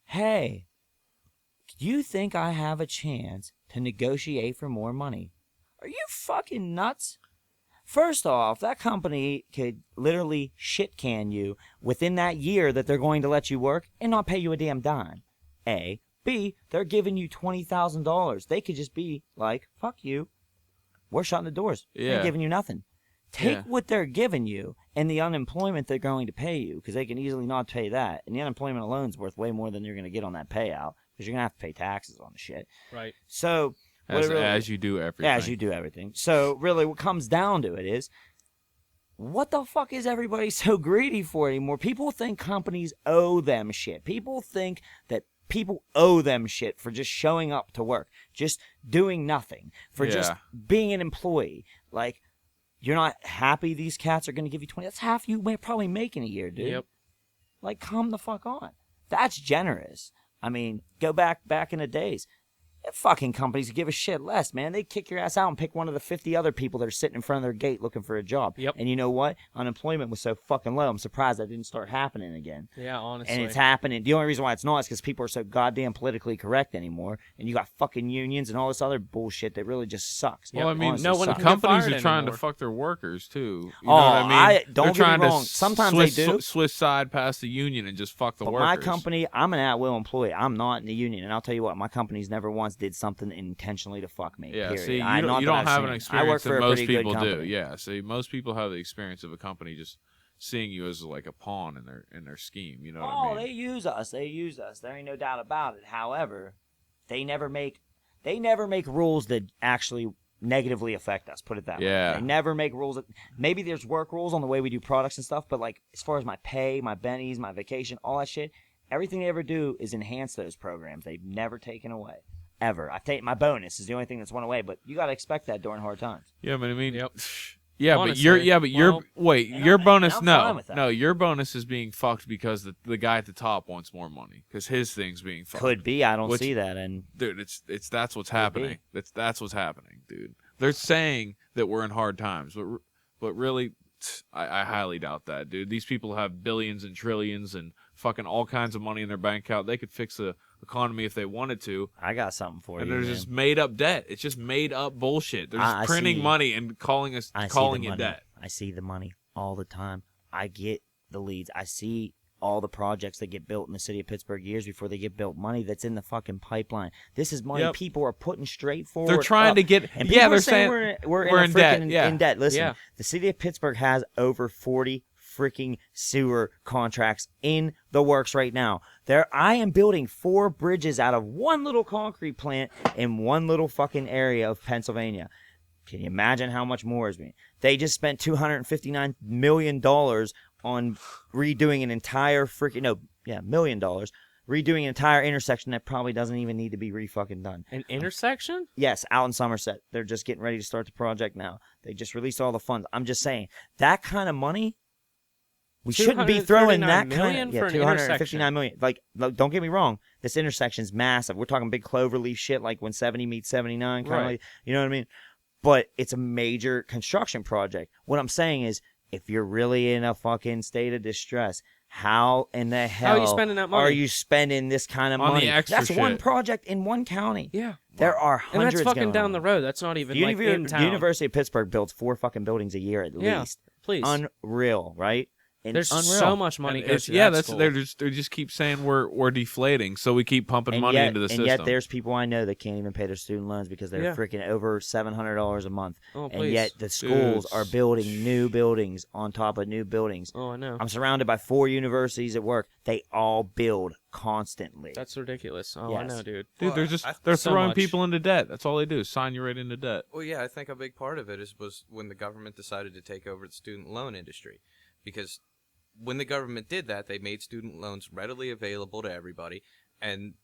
Speaker 1: hey, do you think I have a chance to negotiate for more money? Are you fucking nuts? First off, that company could literally shit can you within that year that they're going to let you work and not pay you a damn dime. A. B. They're giving you $20,000. They could just be like, fuck you. We're shutting the doors. They're
Speaker 2: Yeah.
Speaker 1: giving you nothing. Take
Speaker 2: Yeah.
Speaker 1: what they're giving you and the unemployment they're going to pay you, because they can easily not pay that. And the unemployment alone is worth way more than you're going to get on that payout, because you're going to have to pay taxes on the shit.
Speaker 3: Right.
Speaker 1: So, what
Speaker 2: As,
Speaker 1: it really-
Speaker 2: as you do everything.
Speaker 1: yeah, as you do everything. So really what comes down to it is, what the fuck is everybody so greedy for anymore? People think companies owe them shit. People think that people owe them shit for just showing up to work, just doing nothing, for just
Speaker 2: Yeah.
Speaker 1: being an employee. Like, you're not happy these cats are going to give you 20. That's half you may probably make in a year, dude.
Speaker 3: Yep.
Speaker 1: Like, come the fuck on. That's generous. I mean, go back in the days. Fucking companies give a shit less, man. They kick your ass out and pick one of the 50 other people that are sitting in front of their gate looking for a job.
Speaker 3: Yep.
Speaker 1: And you know what? Unemployment was so fucking low. I'm surprised that didn't start happening again.
Speaker 3: Yeah, honestly.
Speaker 1: And it's happening. The only reason why it's not is because people are so goddamn politically correct anymore. And you got fucking unions and all this other bullshit that really just sucks.
Speaker 2: Well, I mean,
Speaker 1: Honestly
Speaker 3: no one
Speaker 2: the
Speaker 1: sucks.
Speaker 3: can get
Speaker 2: companies
Speaker 3: fired
Speaker 2: are trying
Speaker 3: anymore.
Speaker 2: to fuck their workers too. You
Speaker 1: Oh,
Speaker 2: know what I mean?
Speaker 1: don't
Speaker 2: They're
Speaker 1: get me
Speaker 2: trying to
Speaker 1: wrong. Sometimes they
Speaker 2: Swiss,
Speaker 1: do.
Speaker 2: Swiss side past the union and just fuck the
Speaker 1: But
Speaker 2: workers.
Speaker 1: my company, I'm an at-will employee. I'm not in the union. And I'll tell you what, my company's never once did something intentionally to fuck me.
Speaker 2: Yeah,
Speaker 1: period.
Speaker 2: see, you
Speaker 1: Not
Speaker 2: don't, you
Speaker 1: that
Speaker 2: don't
Speaker 1: I've
Speaker 2: have
Speaker 1: seen
Speaker 2: an
Speaker 1: it. I work
Speaker 2: experience
Speaker 1: for
Speaker 2: that
Speaker 1: a
Speaker 2: most
Speaker 1: pretty good
Speaker 2: people do.
Speaker 1: company.
Speaker 2: Yeah, see, most people have the experience of a company just seeing you as like a pawn in their scheme. You know what I
Speaker 1: Oh,
Speaker 2: mean?
Speaker 1: they use us. They use us. There ain't no doubt about it. However, they never make rules that actually negatively affect us. Put it that
Speaker 2: Yeah.
Speaker 1: way. They never make rules that, maybe there's work rules on the way we do products and stuff, but like as far as my pay, my bennies, my vacation, all that shit, everything they ever do is enhance those programs. They've never taken away. Ever. I take my bonus is the only thing that's went away, but you got to expect that during hard times.
Speaker 2: Yeah, but I mean,
Speaker 3: Yep.
Speaker 2: yeah,
Speaker 3: Honestly,
Speaker 2: your wait,
Speaker 1: and
Speaker 2: your
Speaker 1: I'm-
Speaker 2: bonus
Speaker 1: and I'm fine
Speaker 2: no,
Speaker 1: with that.
Speaker 2: no, your bonus is being fucked because the guy at the top wants more money because his thing's being fucked.
Speaker 1: Could be. I don't
Speaker 2: Which-
Speaker 1: see that. And
Speaker 2: Dude, it's that's what's
Speaker 1: be.
Speaker 2: happening. That's what's happening, dude. They're saying that we're in hard times, but really, I highly doubt that, dude. These people have billions and trillions and fucking all kinds of money in their bank account. They could fix the economy if they wanted to,
Speaker 1: I got something for
Speaker 2: and
Speaker 1: you.
Speaker 2: there's
Speaker 1: man.
Speaker 2: just made up debt. It's just made up bullshit. They're just
Speaker 1: I
Speaker 2: printing
Speaker 1: see.
Speaker 2: money and calling us
Speaker 1: I see
Speaker 2: calling
Speaker 1: the
Speaker 2: it
Speaker 1: money.
Speaker 2: debt.
Speaker 1: I see the money all the time. I get the leads. I see all the projects that get built in the city of Pittsburgh years before they get built. Money that's in the fucking pipeline. This is money
Speaker 2: Yep.
Speaker 1: people are putting straight forward.
Speaker 2: They're trying
Speaker 1: up.
Speaker 2: to get
Speaker 1: And
Speaker 2: yeah.
Speaker 1: people
Speaker 2: They're
Speaker 1: are saying
Speaker 2: saying
Speaker 1: we're
Speaker 2: we're
Speaker 1: in
Speaker 2: in debt,
Speaker 1: freaking
Speaker 2: yeah.
Speaker 1: in debt. Listen,
Speaker 3: Yeah.
Speaker 1: the city of Pittsburgh has over 40 freaking sewer contracts in the works right now. I am building 4 bridges out of one little concrete plant in one little fucking area of Pennsylvania. Can you imagine how much more is being? They just spent $259 million on redoing an entire $1 million redoing an entire intersection that probably doesn't even need to be re-fucking done.
Speaker 3: An intersection?
Speaker 1: Yes, out in Somerset. They're just getting ready to start the project now. They just released all the funds. I'm just saying, that kind of money, we shouldn't be throwing that kind of...
Speaker 3: $239 million for an
Speaker 1: 259 million. Like, don't get me wrong. This intersection's massive. We're talking big cloverleaf shit, like when 70 meets 79. Kind of
Speaker 3: Right.
Speaker 1: like, you know what I mean? But it's a major construction project. What I'm saying is, if you're really in a fucking state of distress, how in the hell
Speaker 3: How are you spending that money?
Speaker 1: are you spending this kind of
Speaker 2: On the
Speaker 1: money?
Speaker 2: extra
Speaker 1: That's one
Speaker 2: shit.
Speaker 1: project in one county.
Speaker 3: Yeah.
Speaker 1: There are
Speaker 3: And
Speaker 1: hundreds
Speaker 3: that's fucking
Speaker 1: going
Speaker 3: down
Speaker 1: on.
Speaker 3: the road. That's not even
Speaker 1: The
Speaker 3: like in town.
Speaker 1: University of Pittsburgh builds 4 fucking buildings a year at
Speaker 3: Yeah,
Speaker 1: least.
Speaker 3: please.
Speaker 1: Unreal, right? And
Speaker 3: There's
Speaker 1: unreal.
Speaker 3: so much money
Speaker 2: And
Speaker 3: goes
Speaker 2: it's,
Speaker 3: to
Speaker 2: yeah,
Speaker 3: that
Speaker 2: that's
Speaker 3: school.
Speaker 2: they just keep saying we're deflating, so we keep pumping
Speaker 1: And
Speaker 2: money
Speaker 1: yet,
Speaker 2: into the
Speaker 1: and
Speaker 2: system.
Speaker 1: yet there's people I know that can't even pay their student loans because they're
Speaker 3: Yeah.
Speaker 1: freaking over $700 a month.
Speaker 3: Oh,
Speaker 1: And
Speaker 3: please.
Speaker 1: yet the schools
Speaker 2: Dude,
Speaker 1: are building new buildings on top of new buildings.
Speaker 3: Oh, I know.
Speaker 1: I'm surrounded by 4 universities at work. They all build constantly.
Speaker 3: That's ridiculous. Oh, I
Speaker 1: Yes.
Speaker 3: know, dude.
Speaker 2: Dude,
Speaker 4: Well,
Speaker 2: they're just
Speaker 4: I-
Speaker 2: they're
Speaker 3: so
Speaker 2: throwing
Speaker 3: much.
Speaker 2: people into debt. That's all they do. Sign you right into debt.
Speaker 4: Well, yeah, I think a big part of it was when the government decided to take over the student loan industry, because when the government did that, they made student loans readily available to everybody, and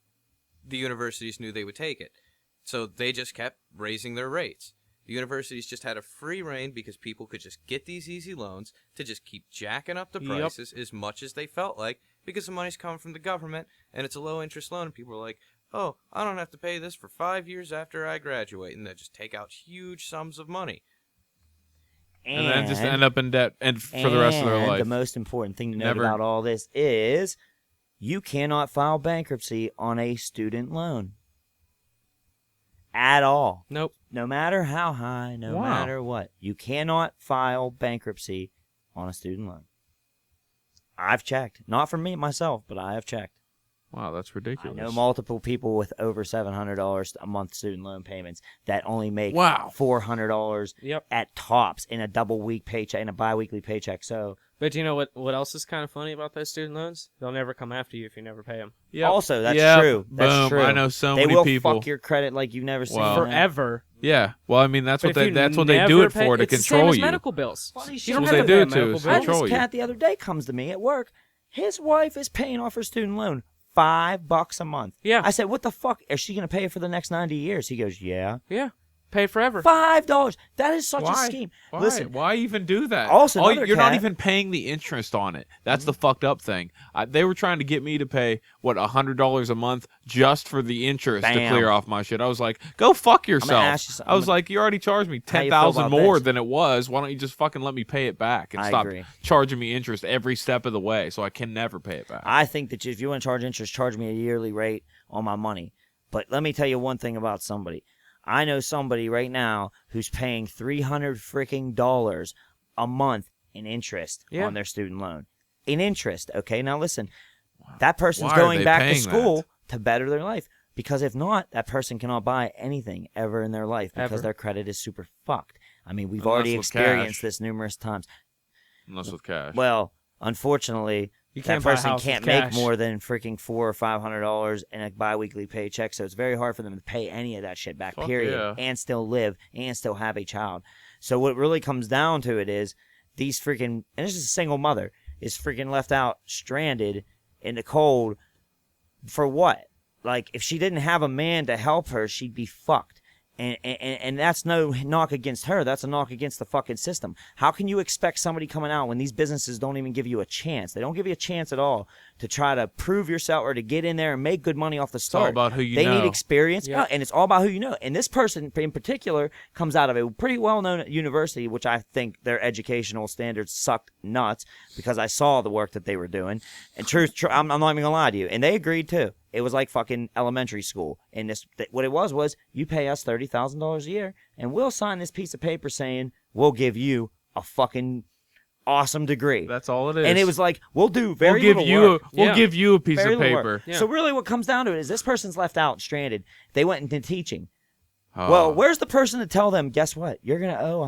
Speaker 4: the universities knew they would take it, so they just kept raising their rates. The universities just had a free reign because people could just get these easy loans to just keep jacking up the
Speaker 3: Yep.
Speaker 4: prices as much as they felt like, because the money's coming from the government and it's a low interest loan, and people are like, oh, I don't have to pay this for 5 years after I graduate, and they just take out huge sums of money.
Speaker 2: And then just end up in debt and for the rest of their
Speaker 1: and
Speaker 2: life.
Speaker 1: the most important thing to note
Speaker 2: Never-
Speaker 1: about all this is you cannot file bankruptcy on a student loan at all.
Speaker 3: Nope.
Speaker 1: No matter how high, no
Speaker 2: Wow.
Speaker 1: matter what. You cannot file bankruptcy on a student loan. I've checked. Not for me myself, but I have checked.
Speaker 2: Wow, that's
Speaker 1: I
Speaker 2: ridiculous.
Speaker 1: know multiple people with over $700 a month student loan payments that only make
Speaker 2: Wow.
Speaker 1: $400
Speaker 3: Yep.
Speaker 1: at tops in a double week paycheck, in a bi-weekly paycheck. So
Speaker 3: But you know what else is kind of funny about those student loans? They'll never come after you if you never pay them.
Speaker 2: Yep.
Speaker 1: also, that's
Speaker 2: Yep.
Speaker 1: true. That's
Speaker 2: Boom.
Speaker 1: true.
Speaker 2: I know so
Speaker 1: they
Speaker 2: many
Speaker 1: will
Speaker 2: people.
Speaker 1: fuck your credit like you've never seen.
Speaker 2: Wow.
Speaker 1: man.
Speaker 3: Forever.
Speaker 2: Yeah. Well, I mean, that's
Speaker 3: But
Speaker 2: what
Speaker 3: if
Speaker 2: they
Speaker 3: you
Speaker 2: that's what they
Speaker 3: never
Speaker 2: do it
Speaker 3: pay-
Speaker 2: for, to
Speaker 3: it's the
Speaker 2: control
Speaker 3: same as
Speaker 2: you.
Speaker 3: medical bills.
Speaker 1: Funny
Speaker 3: You
Speaker 1: shit.
Speaker 3: don't
Speaker 2: That's
Speaker 3: have
Speaker 2: what
Speaker 3: to
Speaker 2: they
Speaker 3: pay
Speaker 2: do
Speaker 3: a
Speaker 2: too,
Speaker 3: medical
Speaker 2: is
Speaker 1: I had
Speaker 3: bill.
Speaker 2: control
Speaker 1: this
Speaker 2: you.
Speaker 1: cat the other day comes to me at work. His wife is paying off her student loan $5 a month.
Speaker 3: Yeah.
Speaker 1: I said, "What the fuck? Is she gonna pay it for the next 90 years?" He goes, "Yeah."
Speaker 3: Yeah. Pay forever.
Speaker 1: $5. That is such a
Speaker 2: Why?
Speaker 1: scheme.
Speaker 2: Why?
Speaker 1: Listen,
Speaker 2: Why even do that?
Speaker 1: Also,
Speaker 2: All
Speaker 1: another
Speaker 2: you're not
Speaker 1: cat-
Speaker 2: even paying the interest on it. That's the fucked up thing. They were trying to get me to pay $100 a month just for the interest to
Speaker 1: Bam.
Speaker 2: clear off my shit. I was like, go fuck yourself.
Speaker 1: ask you something.
Speaker 2: I was like, you already charged me
Speaker 1: How you feel
Speaker 2: 10,000
Speaker 1: about
Speaker 2: more
Speaker 1: this?
Speaker 2: than it was. Why don't you just fucking let me pay it back and
Speaker 1: I
Speaker 2: stop
Speaker 1: agree.
Speaker 2: charging me interest every step of the way, so I can never pay it back.
Speaker 1: I think that if you want to charge interest, charge me a yearly rate on my money. But let me tell you one thing about somebody. I know somebody right now who's paying $300 a month in interest
Speaker 3: Yeah.
Speaker 1: on their student loan. In interest, okay? Now listen, that person's
Speaker 2: Why are
Speaker 1: going
Speaker 2: they
Speaker 1: back to
Speaker 2: paying
Speaker 1: school
Speaker 2: that?
Speaker 1: to better their life. Because if not, that person cannot buy anything ever in their life because
Speaker 3: Ever.
Speaker 1: their credit is super fucked. I mean, we've
Speaker 2: Unless
Speaker 1: already
Speaker 2: with
Speaker 1: experienced
Speaker 2: cash.
Speaker 1: this numerous times.
Speaker 2: Unless with cash.
Speaker 1: Well, unfortunately,
Speaker 3: You
Speaker 1: that
Speaker 3: can't buy a
Speaker 1: person
Speaker 3: house with
Speaker 1: can't make
Speaker 3: cash.
Speaker 1: more than freaking $400 or $500 in a biweekly paycheck, so it's very hard for them to pay any of that shit back.
Speaker 2: Fuck
Speaker 1: period,
Speaker 2: yeah.
Speaker 1: and still live and still have a child. So what really comes down to it is these freaking, and this is a single mother, is freaking left out, stranded in the cold for what? Like, if she didn't have a man to help her, she'd be fucked. And that's no knock against her. That's a knock against the fucking system. How can you expect somebody coming out when these businesses don't even give you a chance? They don't give you a chance at all to try to prove yourself or to get in there and make good money off the
Speaker 2: all
Speaker 1: start.
Speaker 2: about who you
Speaker 1: they
Speaker 2: know.
Speaker 1: need experience,
Speaker 3: Yeah.
Speaker 1: and it's all about who you know. And this person in particular comes out of a pretty well-known university, which I think their educational standards sucked nuts because I saw the work that they were doing. And I'm not even gonna lie to you, and they agreed too. It was like fucking elementary school. And what it was you pay us $30,000 a year, and we'll sign this piece of paper saying we'll give you a fucking awesome degree.
Speaker 2: That's all it is.
Speaker 1: And it was like, we'll do very
Speaker 2: we'll give
Speaker 1: little
Speaker 2: you
Speaker 1: work.
Speaker 2: we'll
Speaker 3: Yeah.
Speaker 2: give you a piece
Speaker 1: Very
Speaker 2: of
Speaker 1: little
Speaker 2: paper.
Speaker 1: work.
Speaker 3: Yeah.
Speaker 1: So really what comes down to it is this person's left out, stranded. They went into teaching.
Speaker 2: Oh.
Speaker 1: Well, where's the person to tell them, guess what? You're going to owe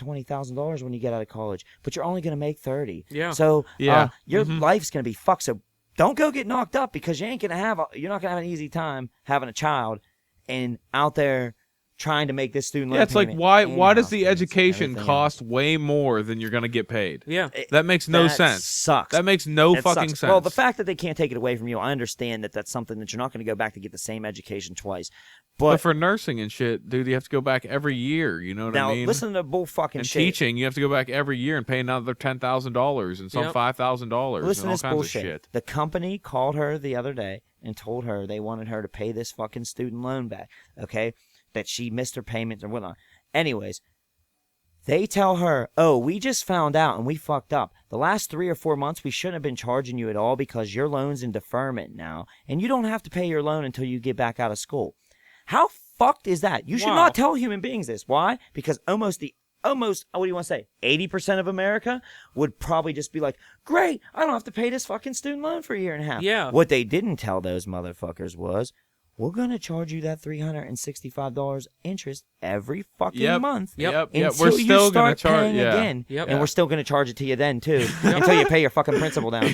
Speaker 1: $120,000 when you get out of college, but you're only going to make 30.
Speaker 3: Yeah.
Speaker 1: So
Speaker 2: Yeah.
Speaker 1: your
Speaker 2: Mhm.
Speaker 1: life's going to be fucked. So don't go get knocked up because you're not going to have an easy time having a child and out there trying to make this student loan
Speaker 2: Yeah, it's like
Speaker 1: payment
Speaker 2: why
Speaker 1: and
Speaker 2: does
Speaker 1: house
Speaker 2: the
Speaker 1: payments and
Speaker 2: education
Speaker 1: everything
Speaker 2: cost
Speaker 1: else.
Speaker 2: way more than you're gonna get paid?
Speaker 3: Yeah.
Speaker 2: That makes no
Speaker 1: That
Speaker 2: sense.
Speaker 1: Sucks.
Speaker 2: That makes no
Speaker 1: It
Speaker 2: fucking
Speaker 1: sucks.
Speaker 2: sense.
Speaker 1: Well, the fact that they can't take it away from you, I understand that that's something that you're not going to go back to get the same education twice.
Speaker 2: but
Speaker 1: But
Speaker 2: for nursing and shit, dude, you have to go back every year. You know what
Speaker 1: now
Speaker 2: I mean?
Speaker 1: listen to the bull fucking
Speaker 2: and
Speaker 1: shit.
Speaker 2: teaching, you have to go back every year and pay another $10,000 and some
Speaker 3: Yep.
Speaker 2: $5,000
Speaker 1: Listen
Speaker 2: and
Speaker 1: to
Speaker 2: all
Speaker 1: this
Speaker 2: kinds
Speaker 1: bullshit.
Speaker 2: of shit.
Speaker 1: The company called her the other day and told her they wanted her to pay this fucking student loan back, okay? That she missed her payments and whatnot. Anyways, they tell her, oh, we just found out and we fucked up. The last 3 or 4 months, we shouldn't have been charging you at all because your loan's in deferment now, and you don't have to pay your loan until you get back out of school. How fucked is that? You should
Speaker 3: Wow.
Speaker 1: not tell human beings this. Why? Because almost the almost, what do you want to say, 80% of America would probably just be like, great, I don't have to pay this fucking student loan for a year and a half.
Speaker 3: Yeah.
Speaker 1: What they didn't tell those motherfuckers was, we're going to charge you that $365 interest every fucking month.
Speaker 2: Yep.
Speaker 1: Until
Speaker 2: We're still
Speaker 1: you
Speaker 2: gonna
Speaker 1: start
Speaker 2: charge.
Speaker 1: paying
Speaker 2: Yeah.
Speaker 1: again.
Speaker 3: Yep.
Speaker 1: And we're still going to charge it to you then, too, until you pay your fucking principal down.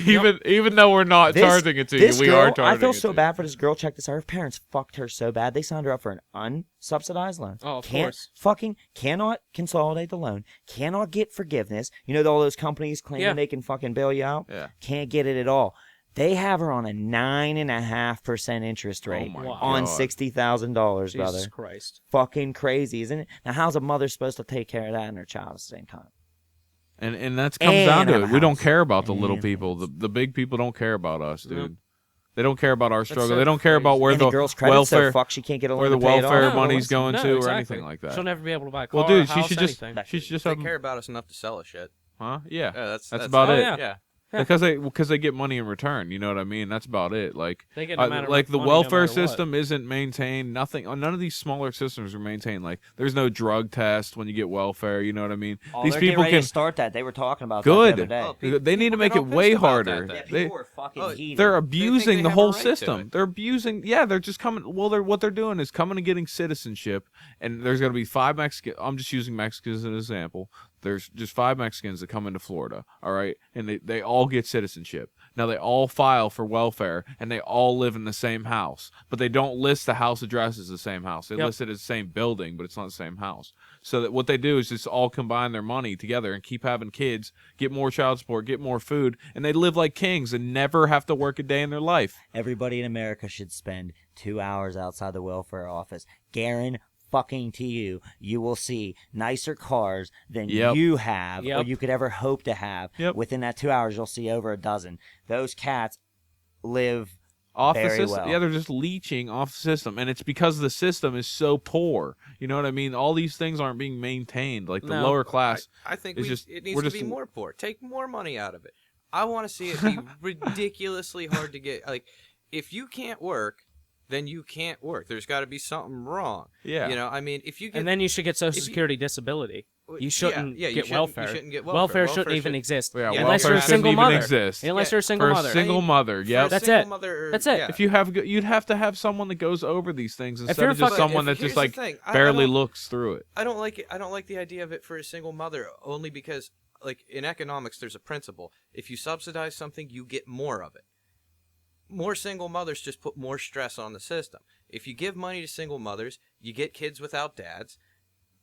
Speaker 2: Even though we're not charging it to you,
Speaker 1: This
Speaker 2: we
Speaker 1: girl,
Speaker 2: are charging
Speaker 1: I feel
Speaker 2: it
Speaker 1: so
Speaker 2: to
Speaker 1: bad for this girl. Check this out. Her parents fucked her so bad. They signed her up for an unsubsidized loan.
Speaker 3: Oh, of
Speaker 1: Can't
Speaker 3: course.
Speaker 1: fucking cannot consolidate the loan. Cannot get forgiveness. You know all those companies claiming
Speaker 3: Yeah.
Speaker 1: they can fucking bail you out?
Speaker 2: Yeah.
Speaker 1: Can't get it at all. They have her on a 9.5% interest rate
Speaker 2: my
Speaker 1: on
Speaker 2: God.
Speaker 1: $60,000, brother.
Speaker 3: Jesus Christ.
Speaker 1: Fucking crazy, isn't it? Now, how's a mother supposed to take care of that and her child at the same time?
Speaker 2: And that comes
Speaker 1: And
Speaker 2: down to
Speaker 1: have
Speaker 2: it.
Speaker 1: a
Speaker 2: We don't
Speaker 1: house.
Speaker 2: care about the little
Speaker 1: And-
Speaker 2: people. The big people don't care about us, dude. They don't care about our struggle.
Speaker 3: so
Speaker 2: They don't care about
Speaker 3: crazy.
Speaker 2: where
Speaker 1: And
Speaker 2: the
Speaker 1: the girl's credit
Speaker 2: welfare
Speaker 1: so fucked she can't get a loan
Speaker 2: where the
Speaker 1: to pay it off.
Speaker 2: welfare
Speaker 3: No,
Speaker 2: money's
Speaker 3: it's-
Speaker 2: going
Speaker 3: no,
Speaker 2: to
Speaker 3: exactly.
Speaker 2: or anything like that.
Speaker 3: She'll never be able to buy a car,
Speaker 2: Well, dude,
Speaker 3: a
Speaker 2: she
Speaker 3: house,
Speaker 2: should just
Speaker 3: anything.
Speaker 2: she should just
Speaker 4: They
Speaker 2: have
Speaker 4: care about us enough to sell a shit.
Speaker 2: huh? Yeah.
Speaker 4: Yeah,
Speaker 2: That's about
Speaker 3: Oh,
Speaker 2: it.
Speaker 3: yeah.
Speaker 4: Yeah.
Speaker 3: Yeah.
Speaker 2: Because they get money in return. You know what I mean? That's about it. Like
Speaker 3: They get no matter
Speaker 2: like
Speaker 3: what
Speaker 2: the
Speaker 3: money, no
Speaker 2: welfare
Speaker 3: matter what.
Speaker 2: system isn't maintained. None of these smaller systems are maintained. Like there's no drug test when you get welfare. You know what I mean?
Speaker 1: Oh,
Speaker 2: These
Speaker 1: they're getting
Speaker 2: people
Speaker 1: ready
Speaker 2: can
Speaker 1: to start that. They were talking about
Speaker 2: good.
Speaker 1: that the other day.
Speaker 4: Oh,
Speaker 2: They need to
Speaker 4: people
Speaker 2: make
Speaker 4: get
Speaker 2: it
Speaker 4: all
Speaker 2: way
Speaker 4: pissed about
Speaker 2: harder.
Speaker 4: that.
Speaker 1: Yeah,
Speaker 2: They-
Speaker 1: people were fucking
Speaker 4: Oh,
Speaker 1: heated.
Speaker 2: They're
Speaker 4: they
Speaker 2: abusing
Speaker 4: have
Speaker 2: the
Speaker 4: a
Speaker 2: whole
Speaker 4: right to
Speaker 2: system.
Speaker 4: it.
Speaker 2: They're abusing. Yeah, they're just coming. Well, what they're doing is coming and getting citizenship. And there's going to be 5 Mexicans. I'm just using Mexicans as an example. There's just 5 Mexicans that come into Florida. All right, and they all get citizenship. Now they all file for welfare and they all live in the same house, but they don't list the house address as the same house. They
Speaker 3: Yep.
Speaker 2: list it as the same building, but it's not the same house. So that what they do is just all combine their money together and keep having kids, get more child support, get more food, and they live like kings and never have to work a day in their life.
Speaker 1: Everybody in America should spend 2 hours outside the welfare office. Fucking to you, you will see nicer cars than
Speaker 2: Yep.
Speaker 1: you have or
Speaker 3: Yep.
Speaker 1: you could ever hope to have.
Speaker 2: Yep.
Speaker 1: Within that 2 hours, you'll see over a dozen. Those cats live
Speaker 2: Off the
Speaker 1: very
Speaker 2: system.
Speaker 1: well.
Speaker 2: Yeah, they're just leeching off the system, and it's because the system is so poor. You know what I mean? All these things aren't being maintained. Like the
Speaker 3: No.
Speaker 2: lower class.
Speaker 4: I think
Speaker 2: It's just-
Speaker 4: it needs
Speaker 2: we're
Speaker 4: to
Speaker 2: just-
Speaker 4: be more poor. Take more money out of it. I want to see it be ridiculously hard to get. Like, if you can't work, then you can't work. There's got to be something wrong.
Speaker 2: Yeah.
Speaker 4: You know, I mean, if you get
Speaker 3: And then you should get Social
Speaker 4: if you-
Speaker 3: Security disability. You shouldn't
Speaker 4: yeah, you
Speaker 3: get
Speaker 4: shouldn't-
Speaker 3: welfare.
Speaker 4: You shouldn't get
Speaker 3: Welfare
Speaker 4: welfare.
Speaker 3: shouldn't
Speaker 4: Welfare
Speaker 3: even
Speaker 4: should-
Speaker 3: exist.
Speaker 2: Yeah,
Speaker 4: Yeah,
Speaker 3: Unless
Speaker 2: welfare
Speaker 3: you're a
Speaker 2: shouldn't
Speaker 3: single
Speaker 2: even
Speaker 3: mother.
Speaker 2: exist.
Speaker 3: Unless
Speaker 4: Yeah,
Speaker 3: you're a single
Speaker 2: For a
Speaker 3: mother.
Speaker 2: single mother,
Speaker 4: For
Speaker 2: yep.
Speaker 4: a
Speaker 3: That's
Speaker 4: single
Speaker 3: it.
Speaker 4: Mother,
Speaker 3: That's it.
Speaker 4: yeah.
Speaker 2: If you'd have to have someone that goes over these things instead
Speaker 3: you're
Speaker 2: of just
Speaker 3: fucking-
Speaker 2: someone
Speaker 4: But
Speaker 2: that just
Speaker 4: here's
Speaker 2: like
Speaker 4: the thing. I
Speaker 2: barely
Speaker 4: don't-
Speaker 2: looks through it.
Speaker 4: I don't like it. I don't like the idea of it for a single mother, only because, like, in economics, there's a principle. If you subsidize something, you get more of it. More single mothers just put more stress on the system. If you give money to single mothers, you get kids without dads.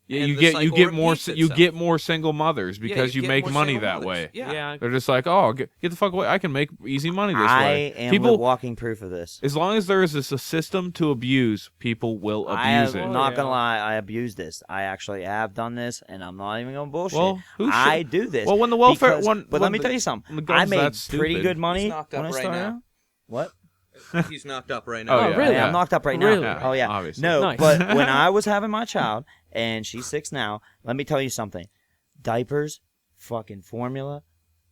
Speaker 2: Yeah,
Speaker 4: and
Speaker 2: you
Speaker 4: the
Speaker 2: get
Speaker 4: cycle
Speaker 2: more
Speaker 4: repeats
Speaker 2: you
Speaker 4: itself.
Speaker 2: get more single mothers
Speaker 4: Yeah,
Speaker 2: because you
Speaker 4: get
Speaker 2: make
Speaker 4: more
Speaker 2: money
Speaker 4: single
Speaker 2: that
Speaker 4: mothers.
Speaker 2: way.
Speaker 4: Yeah.
Speaker 2: They're just like, oh, get the fuck away! I can make easy money this
Speaker 1: I
Speaker 2: way.
Speaker 1: am
Speaker 2: People,
Speaker 1: walking proof of this.
Speaker 2: as long as there is a system to abuse, people will
Speaker 1: I
Speaker 2: abuse
Speaker 1: am
Speaker 2: it.
Speaker 1: not
Speaker 3: yeah.
Speaker 1: gonna lie, I abuse this. I actually have done this, and I'm not even gonna bullshit.
Speaker 2: Well, who
Speaker 1: I
Speaker 2: should-
Speaker 1: do this.
Speaker 2: Well, when the welfare
Speaker 1: because-
Speaker 2: one,
Speaker 1: but let me tell you something. I made pretty good money
Speaker 4: He's knocked up
Speaker 1: when I
Speaker 4: right
Speaker 1: started
Speaker 4: now.
Speaker 1: out. What?
Speaker 4: He's knocked up right
Speaker 2: Oh,
Speaker 4: now.
Speaker 2: yeah.
Speaker 3: really?
Speaker 1: Yeah, I'm knocked up right now.
Speaker 3: Really?
Speaker 2: Yeah,
Speaker 1: Oh yeah.
Speaker 2: obviously.
Speaker 1: No,
Speaker 3: Nice.
Speaker 1: but when I was having my child, and she's 6 now, let me tell you something. Diapers, fucking formula,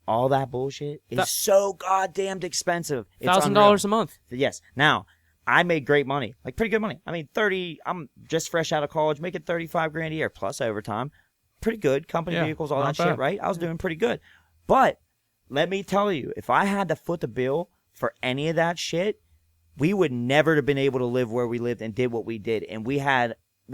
Speaker 1: all that bullshit is
Speaker 3: That-
Speaker 1: so goddamn expensive. It's
Speaker 3: $1,000 a
Speaker 1: unreal.
Speaker 3: month.
Speaker 1: Yes. Now, I made great money, like pretty good money. I mean, 30. I'm just fresh out of college, making 35 grand a year plus overtime. Pretty good. Company
Speaker 2: Yeah,
Speaker 1: vehicles, all
Speaker 2: not
Speaker 1: that shit,
Speaker 2: bad.
Speaker 1: right? I was doing pretty good. But let me tell you, if I had to foot the bill for any of that shit, we would never have been able to live where we lived and did what we did. And we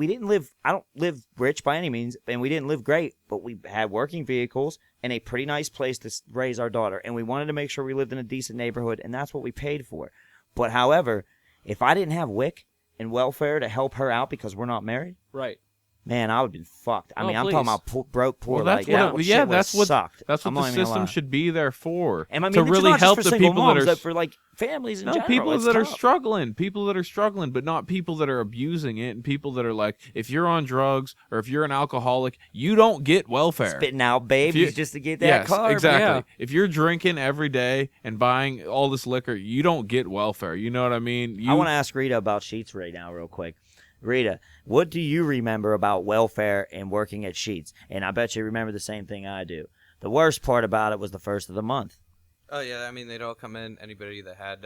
Speaker 1: didn't live, I don't live rich by any means, and we didn't live great, but we had working vehicles and a pretty nice place to raise our daughter. And we wanted to make sure we lived in a decent neighborhood, and that's what we paid for. But however, if I didn't have WIC and welfare to help her out because we're not married,
Speaker 3: Right.
Speaker 1: man, I would have been fucked. I
Speaker 3: Oh,
Speaker 1: mean, I'm talking
Speaker 3: please.
Speaker 1: about broke, poor.
Speaker 2: Well, that's
Speaker 1: like,
Speaker 2: what.
Speaker 1: that
Speaker 2: It,
Speaker 1: shit
Speaker 2: yeah,
Speaker 1: would've
Speaker 2: that's what.
Speaker 1: sucked.
Speaker 2: That's what
Speaker 1: I'm
Speaker 2: the
Speaker 1: not even gonna
Speaker 2: system
Speaker 1: lie.
Speaker 2: should be there for.
Speaker 1: And I mean,
Speaker 2: to
Speaker 1: it's
Speaker 2: really
Speaker 1: not
Speaker 2: help
Speaker 1: just for
Speaker 2: the
Speaker 1: single
Speaker 2: people
Speaker 1: moms,
Speaker 2: that
Speaker 1: but
Speaker 2: are
Speaker 1: for like families in
Speaker 2: no
Speaker 1: general.
Speaker 2: people
Speaker 1: It's
Speaker 2: that are
Speaker 1: tough.
Speaker 2: struggling, but not people that are abusing it, and people that are like, if you're on drugs or if you're an alcoholic, you don't get welfare.
Speaker 1: Spitting out babies
Speaker 2: you-
Speaker 1: just to get that
Speaker 2: Yes,
Speaker 1: car.
Speaker 2: exactly.
Speaker 3: Yeah.
Speaker 2: If you're drinking every day and buying all this liquor, you don't get welfare. You know what I mean?
Speaker 1: I want to ask Rita about Sheets right now, real quick. Rita, what do you remember about welfare and working at Sheets? And I bet you remember the same thing I do. The worst part about it was the first of the month.
Speaker 4: Oh yeah, I mean they'd all come in. Anybody that had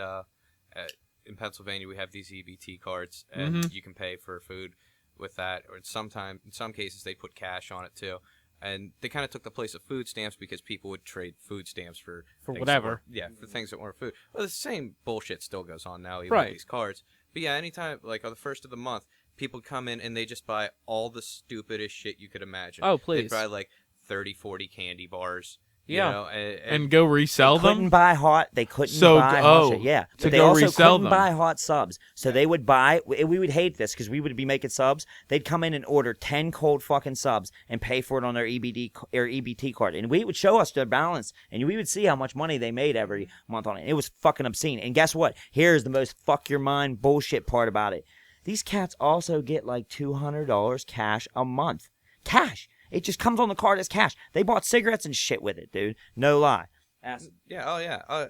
Speaker 4: in Pennsylvania, we have these EBT cards, and
Speaker 2: Mhm.
Speaker 4: you can pay for food with that. Or in some cases they put cash on it too. And they kind of took the place of food stamps because people would trade food stamps for things that
Speaker 3: whatever.
Speaker 4: weren't- yeah, for things that weren't food. Well, the same bullshit still goes on now, even
Speaker 3: Right.
Speaker 4: with these cards. But yeah, anytime, like on the first of the month, people come in and they just buy all the stupidest shit you could imagine.
Speaker 3: Oh,
Speaker 4: They
Speaker 3: please.
Speaker 4: buy like 30, 40 candy bars.
Speaker 3: Yeah.
Speaker 4: You know,
Speaker 2: And go resell
Speaker 1: Couldn't
Speaker 2: them.
Speaker 1: buy hot. They couldn't
Speaker 2: So,
Speaker 1: buy hot
Speaker 2: oh,
Speaker 1: shit. Yeah,
Speaker 2: to
Speaker 1: but they
Speaker 2: go
Speaker 1: also
Speaker 2: resell
Speaker 1: couldn't
Speaker 2: them.
Speaker 1: buy hot subs. So they would buy. We would hate this because we would be making subs. They'd come in and order 10 cold fucking subs and pay for it on their EBT card, and we would show us their balance, and we would see how much money they made every month on it. It was fucking obscene. And guess what? Here's the most fuck your mind bullshit part about it. These cats also get like $200 cash a month. Cash. It just comes on the card as cash. They bought cigarettes and shit with it, dude. No lie.
Speaker 4: yeah, oh yeah.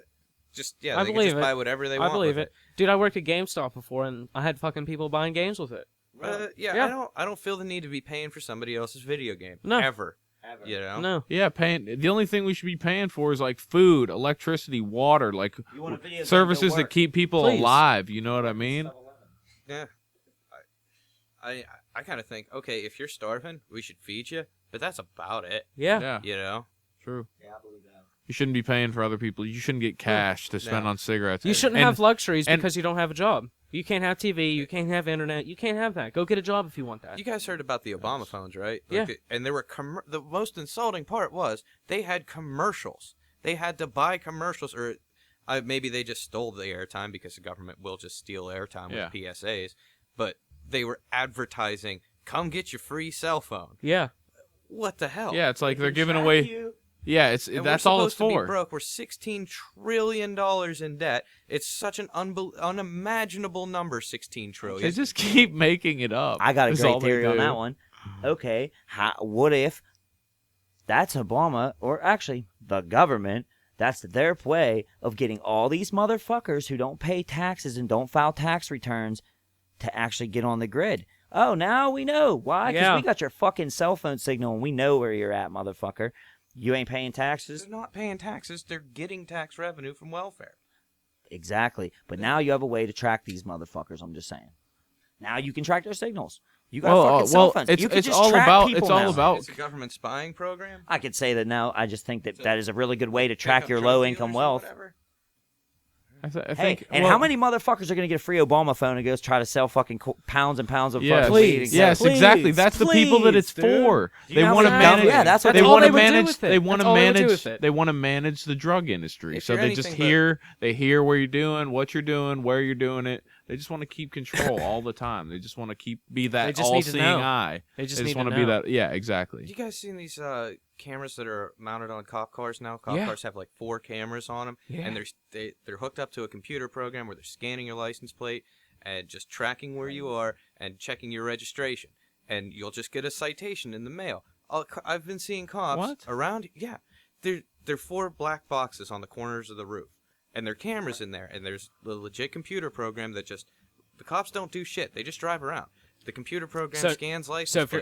Speaker 4: Just yeah,
Speaker 3: I
Speaker 4: they can
Speaker 3: believe
Speaker 4: just
Speaker 3: it.
Speaker 4: buy whatever they
Speaker 3: I
Speaker 4: want.
Speaker 3: believe
Speaker 4: with
Speaker 3: it. Dude, I worked at GameStop before, and I had fucking people buying games with it.
Speaker 4: Yeah,
Speaker 3: Yeah.
Speaker 4: I don't feel the need to be paying for somebody else's video game.
Speaker 3: No.
Speaker 4: Ever. You know?
Speaker 3: No.
Speaker 2: Yeah, paying. The only thing we should be paying for is like food, electricity, water, like
Speaker 1: You want a video game
Speaker 2: services
Speaker 1: to
Speaker 2: that
Speaker 1: work.
Speaker 2: keep people
Speaker 3: Please.
Speaker 2: alive. You know what I mean?
Speaker 4: Yeah. I kind of think, okay, if you're starving, we should feed you, but that's about it.
Speaker 3: Yeah.
Speaker 2: Yeah,
Speaker 4: You know?
Speaker 2: true.
Speaker 1: Yeah, I believe that.
Speaker 2: You shouldn't be paying for other people. You shouldn't get cash to spend
Speaker 4: No.
Speaker 2: on cigarettes.
Speaker 3: You shouldn't
Speaker 2: And-
Speaker 3: have luxuries
Speaker 2: and-
Speaker 3: because you don't have a job. You can't have TV. You can't have internet. You can't have that. Go get a job if you want that.
Speaker 4: You guys heard about the Obama phones, right?
Speaker 3: Yeah.
Speaker 4: And there were the most insulting part was they had commercials. They had to buy commercials, or maybe they just stole the airtime because the government will just steal airtime
Speaker 2: Yeah.
Speaker 4: with PSAs. But they were advertising, "Come get your free cell phone."
Speaker 3: Yeah.
Speaker 4: What the hell?
Speaker 2: Yeah, it's like they're giving away. Yeah, it's
Speaker 4: And
Speaker 2: that's
Speaker 4: we're
Speaker 2: all it's
Speaker 4: supposed to
Speaker 2: for.
Speaker 4: be broke. We're $16 trillion in debt. It's such an unimaginable number, 16 trillion.
Speaker 2: They just keep making it up.
Speaker 1: I got a
Speaker 2: That's
Speaker 1: great
Speaker 2: all they
Speaker 1: theory on
Speaker 2: do.
Speaker 1: that one. Okay, what if that's Obama, or actually the government? That's their way of getting all these motherfuckers who don't pay taxes and don't file tax returns to actually get on the grid. Oh, now we know why? Because
Speaker 3: Yeah.
Speaker 1: we got your fucking cell phone signal and we know where you're at, motherfucker. You ain't paying taxes.
Speaker 4: They're not paying taxes. They're getting tax revenue from welfare.
Speaker 1: Exactly. But now you have a way to track these motherfuckers. I'm just saying. Now you can track their signals. You got fucking cell phones.
Speaker 2: it's
Speaker 1: You can
Speaker 2: it's
Speaker 1: just
Speaker 2: all
Speaker 1: track
Speaker 2: about
Speaker 1: people
Speaker 2: it's all
Speaker 1: now.
Speaker 2: about
Speaker 4: It's a government spying program.
Speaker 1: I could say that now. I just think that that is a really good way to track
Speaker 4: Pick up
Speaker 1: your
Speaker 4: drug
Speaker 1: low-income
Speaker 4: dealers or
Speaker 1: wealth.
Speaker 4: whatever.
Speaker 2: I
Speaker 1: Hey,
Speaker 2: think.
Speaker 1: and
Speaker 2: well,
Speaker 1: how many motherfuckers are going to get a free Obama phone and go try to sell fucking pounds and pounds of
Speaker 2: Yes,
Speaker 1: fucking
Speaker 3: Please.
Speaker 1: weed? and
Speaker 2: yes,
Speaker 1: stuff?
Speaker 2: exactly. That's the people that it's
Speaker 3: please, dude.
Speaker 2: for.
Speaker 1: You
Speaker 2: They
Speaker 1: know
Speaker 2: want to
Speaker 1: how many-
Speaker 2: manage.
Speaker 1: yeah, that's what
Speaker 2: they
Speaker 3: all
Speaker 2: want
Speaker 3: they
Speaker 2: to
Speaker 3: would do
Speaker 2: manage.
Speaker 3: with it.
Speaker 2: They want
Speaker 3: That's
Speaker 2: to
Speaker 3: all they would do
Speaker 2: manage.
Speaker 3: with it.
Speaker 2: They want to manage the drug industry.
Speaker 4: If
Speaker 2: So
Speaker 4: you're
Speaker 2: they just
Speaker 4: anything but-
Speaker 2: hear. They hear where you're doing, what you're doing, where you're doing it. They just want to keep control all the time. They just want to be
Speaker 3: They
Speaker 2: that
Speaker 3: just need to
Speaker 2: all-seeing
Speaker 3: know.
Speaker 2: eye.
Speaker 3: They just
Speaker 2: They
Speaker 3: need
Speaker 2: just want
Speaker 3: to
Speaker 2: be
Speaker 3: know.
Speaker 2: that. Yeah, exactly.
Speaker 4: You guys seen these cameras that are mounted on cop cars now? Cop
Speaker 3: Yeah.
Speaker 4: cars have like 4 cameras on them,
Speaker 3: Yeah.
Speaker 4: and they're hooked up to a computer program where they're scanning your license plate and just tracking where you are and checking your registration. And you'll just get a citation in the mail. I've been seeing cops
Speaker 2: What?
Speaker 4: around. Yeah, they're 4 black boxes on the corners of the roof, and there are cameras in there. And there's the legit computer program that just the cops don't do shit. They just drive around. The computer program
Speaker 3: So-
Speaker 4: scans license
Speaker 3: So if your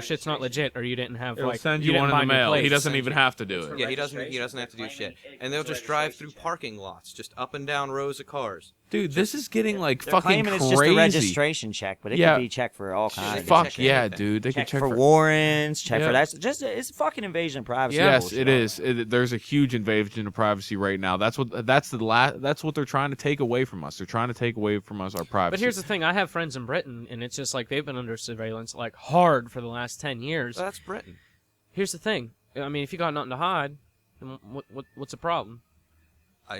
Speaker 4: plates.
Speaker 3: shit's not legit, or you didn't have
Speaker 2: It'll
Speaker 3: like
Speaker 2: send
Speaker 3: you
Speaker 2: you
Speaker 3: didn't
Speaker 2: one in
Speaker 3: buy
Speaker 2: the
Speaker 3: new
Speaker 2: mail. He
Speaker 3: plates.
Speaker 2: doesn't even have to do it.
Speaker 4: Yeah, he doesn't have to do shit. And they'll just drive through parking lots, just up and down rows of cars.
Speaker 2: Dude, this is getting like
Speaker 1: They're
Speaker 2: fucking
Speaker 1: claiming it's
Speaker 2: crazy.
Speaker 1: just a registration check, but it
Speaker 2: Yeah.
Speaker 1: could be checked for all kinds.
Speaker 2: Fuck
Speaker 4: check
Speaker 2: yeah,
Speaker 4: anything.
Speaker 2: dude. They
Speaker 1: Check
Speaker 2: can check
Speaker 1: for
Speaker 2: for
Speaker 1: warrants, check
Speaker 2: Yeah.
Speaker 1: for that. Just it's fucking invasion of privacy.
Speaker 2: Yes,
Speaker 1: bullshit.
Speaker 2: it is. There's a huge invasion of privacy right now. That's what they're trying to take away from us. They're trying to take away from us our privacy.
Speaker 3: But here's the thing: I have friends in Britain, and it's just like they've been under surveillance like hard for the last 10 years.
Speaker 4: So that's Britain.
Speaker 3: Here's the thing: I mean, if you got nothing to hide, then what's the problem?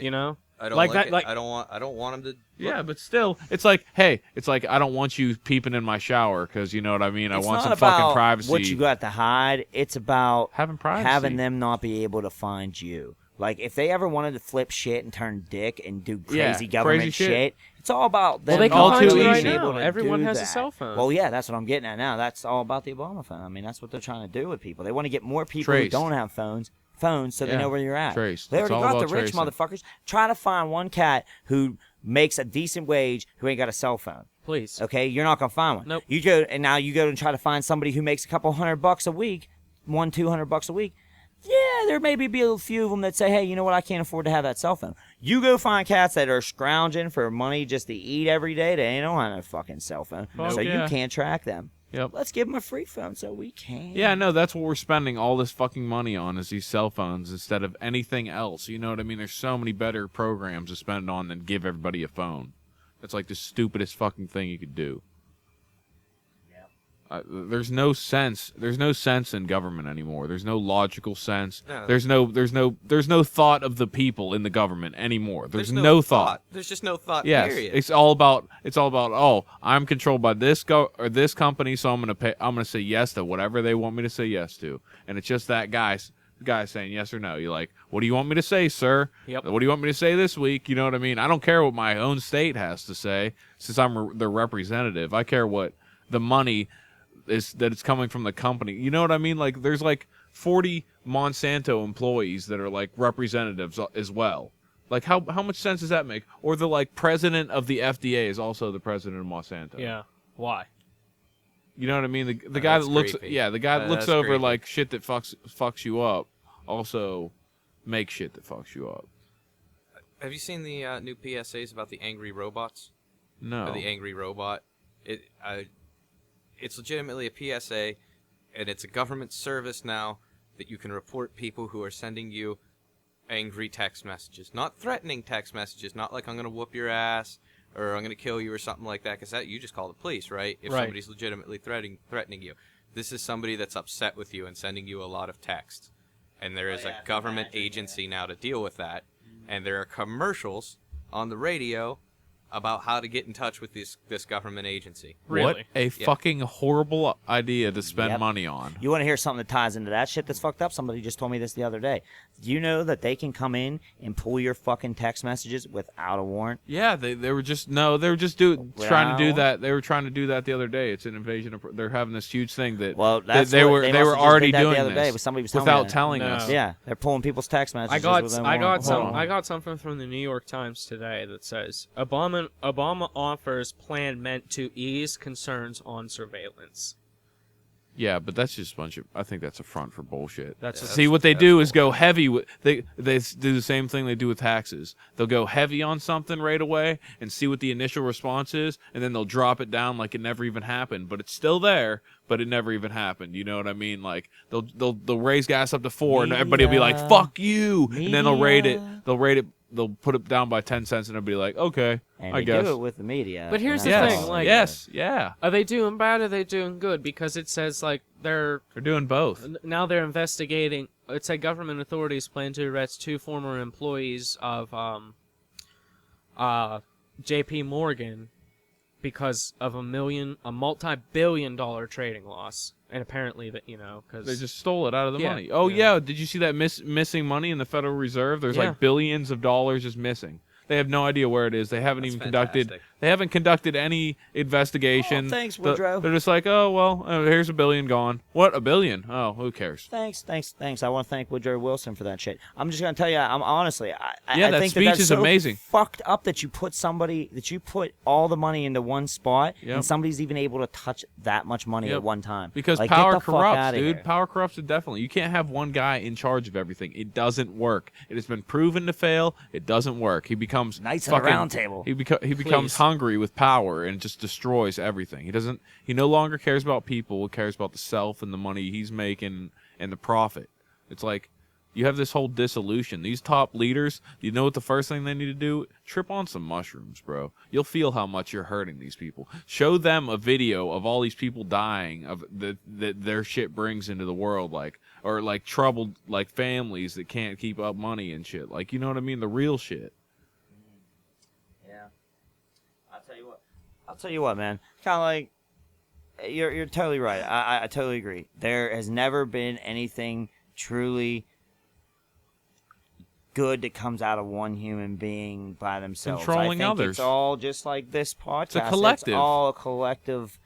Speaker 3: You know,
Speaker 4: I don't
Speaker 3: Like
Speaker 4: like,
Speaker 3: that-
Speaker 4: it.
Speaker 3: like-
Speaker 4: I don't want him to.
Speaker 2: yeah, but still, it's like, hey, it's like I don't want you peeping in my shower because you know what I mean.
Speaker 1: It's
Speaker 2: I want
Speaker 1: not
Speaker 2: some
Speaker 1: about
Speaker 2: fucking privacy.
Speaker 1: what you got to hide. It's about
Speaker 2: having privacy.
Speaker 1: having them not be able to find you. Like if they ever wanted to flip shit and turn dick and do
Speaker 2: Yeah,
Speaker 1: crazy government
Speaker 2: crazy shit.
Speaker 1: it's all about them.
Speaker 3: Well, they can
Speaker 1: not
Speaker 2: find you
Speaker 1: being
Speaker 2: right
Speaker 1: able
Speaker 3: now.
Speaker 1: to
Speaker 3: Everyone
Speaker 1: do
Speaker 3: has a
Speaker 1: that.
Speaker 3: cell phone.
Speaker 1: Well, yeah, that's what I'm getting at now. That's all about the Obama phone. I mean, that's what they're trying to do with people. They want to get more people who
Speaker 2: Traced.
Speaker 1: don't have phones, so they
Speaker 2: Yeah,
Speaker 1: know where you're at.
Speaker 2: traced.
Speaker 1: They
Speaker 2: It's
Speaker 1: already
Speaker 2: all
Speaker 1: got the
Speaker 2: about
Speaker 1: rich
Speaker 2: tracing.
Speaker 1: motherfuckers. Try to find one cat who makes a decent wage who ain't got a cell phone.
Speaker 3: please.
Speaker 1: Okay, you're not gonna find one.
Speaker 3: Nope.
Speaker 1: You go and try to find somebody who makes a couple $100 a week, $200 a week. Yeah, there may be a few of them that say, hey, you know what? I can't afford to have that cell phone. You go find cats that are scrounging for money just to eat every day. They don't have no fucking cell phone,
Speaker 2: Fuck
Speaker 1: so
Speaker 2: yeah.
Speaker 1: you can't track them.
Speaker 2: Yep.
Speaker 1: Let's give them a free phone so we can.
Speaker 2: Yeah, no, that's what we're spending all this fucking money on is these cell phones instead of anything else. You know what I mean? There's so many better programs to spend on than give everybody a phone. That's like the stupidest fucking thing you could do. There's no sense. There's no sense in government anymore. There's no logical sense.
Speaker 4: No.
Speaker 2: There's no thought of the people in the government anymore. There's no thought.
Speaker 4: There's just no thought.
Speaker 2: Yes,
Speaker 4: Period.
Speaker 2: it's all about. Oh, I'm controlled by this this company, so I'm gonna say yes to whatever they want me to say yes to, and it's just that guy saying yes or no. You're like, what do you want me to say, sir?
Speaker 3: Yep.
Speaker 2: What do you want me to say this week? You know what I mean? I don't care what my own state has to say, since I'm their representative. I care what the money is that it's coming from the company. You know what I mean? Like, there's like 40 Monsanto employees that are like representatives as well. Like, how much sense does that make? Or the like president of the FDA is also the president of Monsanto.
Speaker 3: Yeah. Why?
Speaker 2: You know what I mean? The guy
Speaker 4: that's
Speaker 2: that looks
Speaker 4: creepy.
Speaker 2: the guy that looks
Speaker 4: That's
Speaker 2: over
Speaker 4: creepy.
Speaker 2: like shit that fucks you up also makes shit that fucks you up.
Speaker 4: Have you seen the new PSAs about the angry robots?
Speaker 2: No.
Speaker 4: Or the angry robot? It's legitimately a PSA, and it's a government service now that you can report people who are sending you angry text messages. Not threatening text messages, not like I'm going to whoop your ass or I'm going to kill you or something like that, because that you just call the police, right? If
Speaker 3: Right.
Speaker 4: somebody's legitimately threatening you. This is somebody that's upset with you and sending you a lot of text. And there is a government agency now to deal with that. And there are commercials on the radio about how to get in touch with this government agency.
Speaker 3: Really?
Speaker 2: What a fucking horrible idea to spend
Speaker 1: Yep.
Speaker 2: money on.
Speaker 1: You want to hear something that ties into that shit that's fucked up? Somebody just told me this the other day. Do you know that they can come in and pull your fucking text messages without a warrant?
Speaker 2: Yeah, they were just trying to do
Speaker 1: Well-
Speaker 2: that. They were trying to do that the other day. It's an invasion of. They're having this huge thing that.
Speaker 1: Well,
Speaker 2: that
Speaker 1: that's
Speaker 2: they
Speaker 1: what-
Speaker 2: were
Speaker 1: they
Speaker 2: they
Speaker 1: must
Speaker 2: were
Speaker 1: have just
Speaker 2: already
Speaker 1: did that
Speaker 2: doing
Speaker 1: the other day,
Speaker 2: this
Speaker 1: but somebody was telling me
Speaker 2: without
Speaker 1: that.
Speaker 2: telling
Speaker 3: No.
Speaker 2: us.
Speaker 1: Yeah, they're pulling people's text messages.
Speaker 3: I got
Speaker 1: without
Speaker 3: I got
Speaker 1: warrant.
Speaker 3: some
Speaker 2: Hold on.
Speaker 3: I got something from the New York Times today that says Obama offers plan meant to ease concerns on surveillance.
Speaker 2: Yeah, but that's just a bunch of. I think that's a front for bullshit.
Speaker 3: That's
Speaker 2: See, what they do is go heavy with. They do the same thing they do with taxes. They'll go heavy on something right away and see what the initial response is, and then they'll drop it down like it never even happened. But it's still there, but it never even happened. You know what I mean? Like they'll raise gas up to 4, and everybody will be like,
Speaker 1: Media.
Speaker 2: "Fuck you," and then they'll rate it.
Speaker 1: Media.
Speaker 2: They'll rate it. They'll put it down by 10 cents, and they'll be like, "Okay,
Speaker 1: And
Speaker 2: I
Speaker 1: they
Speaker 2: guess."
Speaker 1: do it with the media.
Speaker 3: But here's
Speaker 1: and
Speaker 3: the
Speaker 1: that's
Speaker 3: thing,
Speaker 1: all.
Speaker 3: like-
Speaker 2: Yes, yeah,
Speaker 3: Are they doing bad or are they doing good? Because it says like they're
Speaker 2: doing both.
Speaker 3: now they're investigating. It said government authorities plan to arrest 2 former employees of J.P. Morgan because of a multi-billion-dollar trading loss, and apparently that because
Speaker 2: They just stole it out of the
Speaker 3: Yeah.
Speaker 2: money. Oh
Speaker 3: Yeah.
Speaker 2: yeah, did you see that missing money in the Federal Reserve? There's
Speaker 3: Yeah.
Speaker 2: like billions of dollars just missing. They have no idea where it is. They haven't
Speaker 4: That's
Speaker 2: even
Speaker 4: fantastic.
Speaker 2: conducted. They haven't conducted any investigation.
Speaker 1: Oh, thanks,
Speaker 2: The-
Speaker 1: Woodrow.
Speaker 2: They're just like, oh well, here's $1 billion gone. What, $1 billion? Oh, who cares?
Speaker 1: Thanks. I want to thank Woodrow Wilson for that shit. I'm just gonna tell you, I'm honestly,
Speaker 2: Yeah,
Speaker 1: I
Speaker 2: that
Speaker 1: think
Speaker 2: speech
Speaker 1: that's
Speaker 2: is
Speaker 1: so
Speaker 2: amazing.
Speaker 1: Fucked up that you put all the money into one spot,
Speaker 2: Yep.
Speaker 1: and somebody's even able to touch that much money
Speaker 2: Yep.
Speaker 1: at one time.
Speaker 2: Because
Speaker 1: Like,
Speaker 2: power
Speaker 1: get the fuck
Speaker 2: corrupts,
Speaker 1: outta
Speaker 2: dude.
Speaker 1: here.
Speaker 2: Power corrupts indefinitely. You can't have one guy in charge of everything. It doesn't work. It has been proven to fail. It doesn't work. He becomes
Speaker 1: Knights of the
Speaker 2: fucking,
Speaker 1: Round Table.
Speaker 2: He becomes
Speaker 3: Please.
Speaker 2: hungry with power and just destroys everything. He no longer cares about people. He cares about the self and the money he's making and the profit. It's like you have this whole dissolution. These top leaders, you know what the first thing they need to do? Trip on some mushrooms, bro. You'll feel how much you're hurting these people. Show them a video of all these people dying of that their shit brings into the world, or troubled families that can't keep up money and shit. Like, you know what I mean? The real shit.
Speaker 1: Yeah. I'll tell you what, man. Kind of like you're totally right. I totally agree. There has never been anything truly good that comes out of one human being by themselves.
Speaker 2: Controlling
Speaker 1: I think
Speaker 2: others.
Speaker 1: It's all just like this podcast.
Speaker 2: collective.
Speaker 1: It's all a collective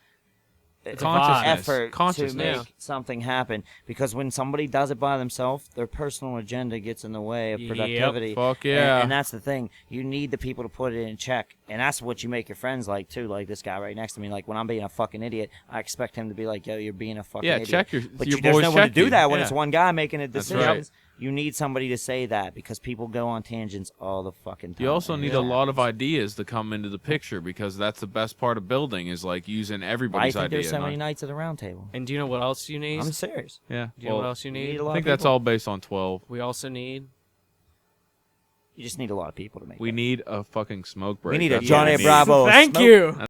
Speaker 2: Consciousness.
Speaker 1: effort to
Speaker 2: Consciousness.
Speaker 1: make something happen. Because when somebody does it by themselves, their personal agenda gets in the way of
Speaker 3: Yep.
Speaker 1: productivity.
Speaker 2: Fuck yeah.
Speaker 1: And that's the thing. You need the people to put it in check. And that's what you make your friends like, too. Like this guy right next to me. Like, when I'm being a fucking idiot, I expect him to be like, yo, you're being a fucking
Speaker 2: Yeah,
Speaker 1: idiot.
Speaker 2: check your
Speaker 1: But
Speaker 2: your
Speaker 1: there's
Speaker 2: boys
Speaker 1: no one to
Speaker 2: check
Speaker 1: do
Speaker 2: you.
Speaker 1: that when
Speaker 2: Yeah.
Speaker 1: it's one guy making the
Speaker 2: That's
Speaker 1: decisions. You need somebody to say that because people go on tangents all the fucking time.
Speaker 2: You also
Speaker 1: and
Speaker 2: need
Speaker 1: it
Speaker 2: a lot of
Speaker 1: happens.
Speaker 2: ideas to come into the picture because that's the best part of building is like using
Speaker 1: Why do you
Speaker 2: everybody's
Speaker 1: think
Speaker 2: idea.
Speaker 1: there's so many
Speaker 2: not-
Speaker 1: Knights of the Round Table?
Speaker 3: And do you know what else you need?
Speaker 1: I'm serious.
Speaker 2: Yeah.
Speaker 3: Do you know what
Speaker 2: Well,
Speaker 3: else you
Speaker 1: You need
Speaker 3: need?
Speaker 1: a lot
Speaker 2: I think
Speaker 1: of
Speaker 2: that's
Speaker 1: people.
Speaker 2: all based on 12.
Speaker 3: We also need
Speaker 1: You just need a lot of people to make
Speaker 2: We
Speaker 1: that.
Speaker 2: need a fucking smoke break.
Speaker 1: We need a
Speaker 2: That's
Speaker 1: Johnny
Speaker 2: what we need.
Speaker 1: Bravo.
Speaker 3: Thank
Speaker 1: smoke-
Speaker 3: you.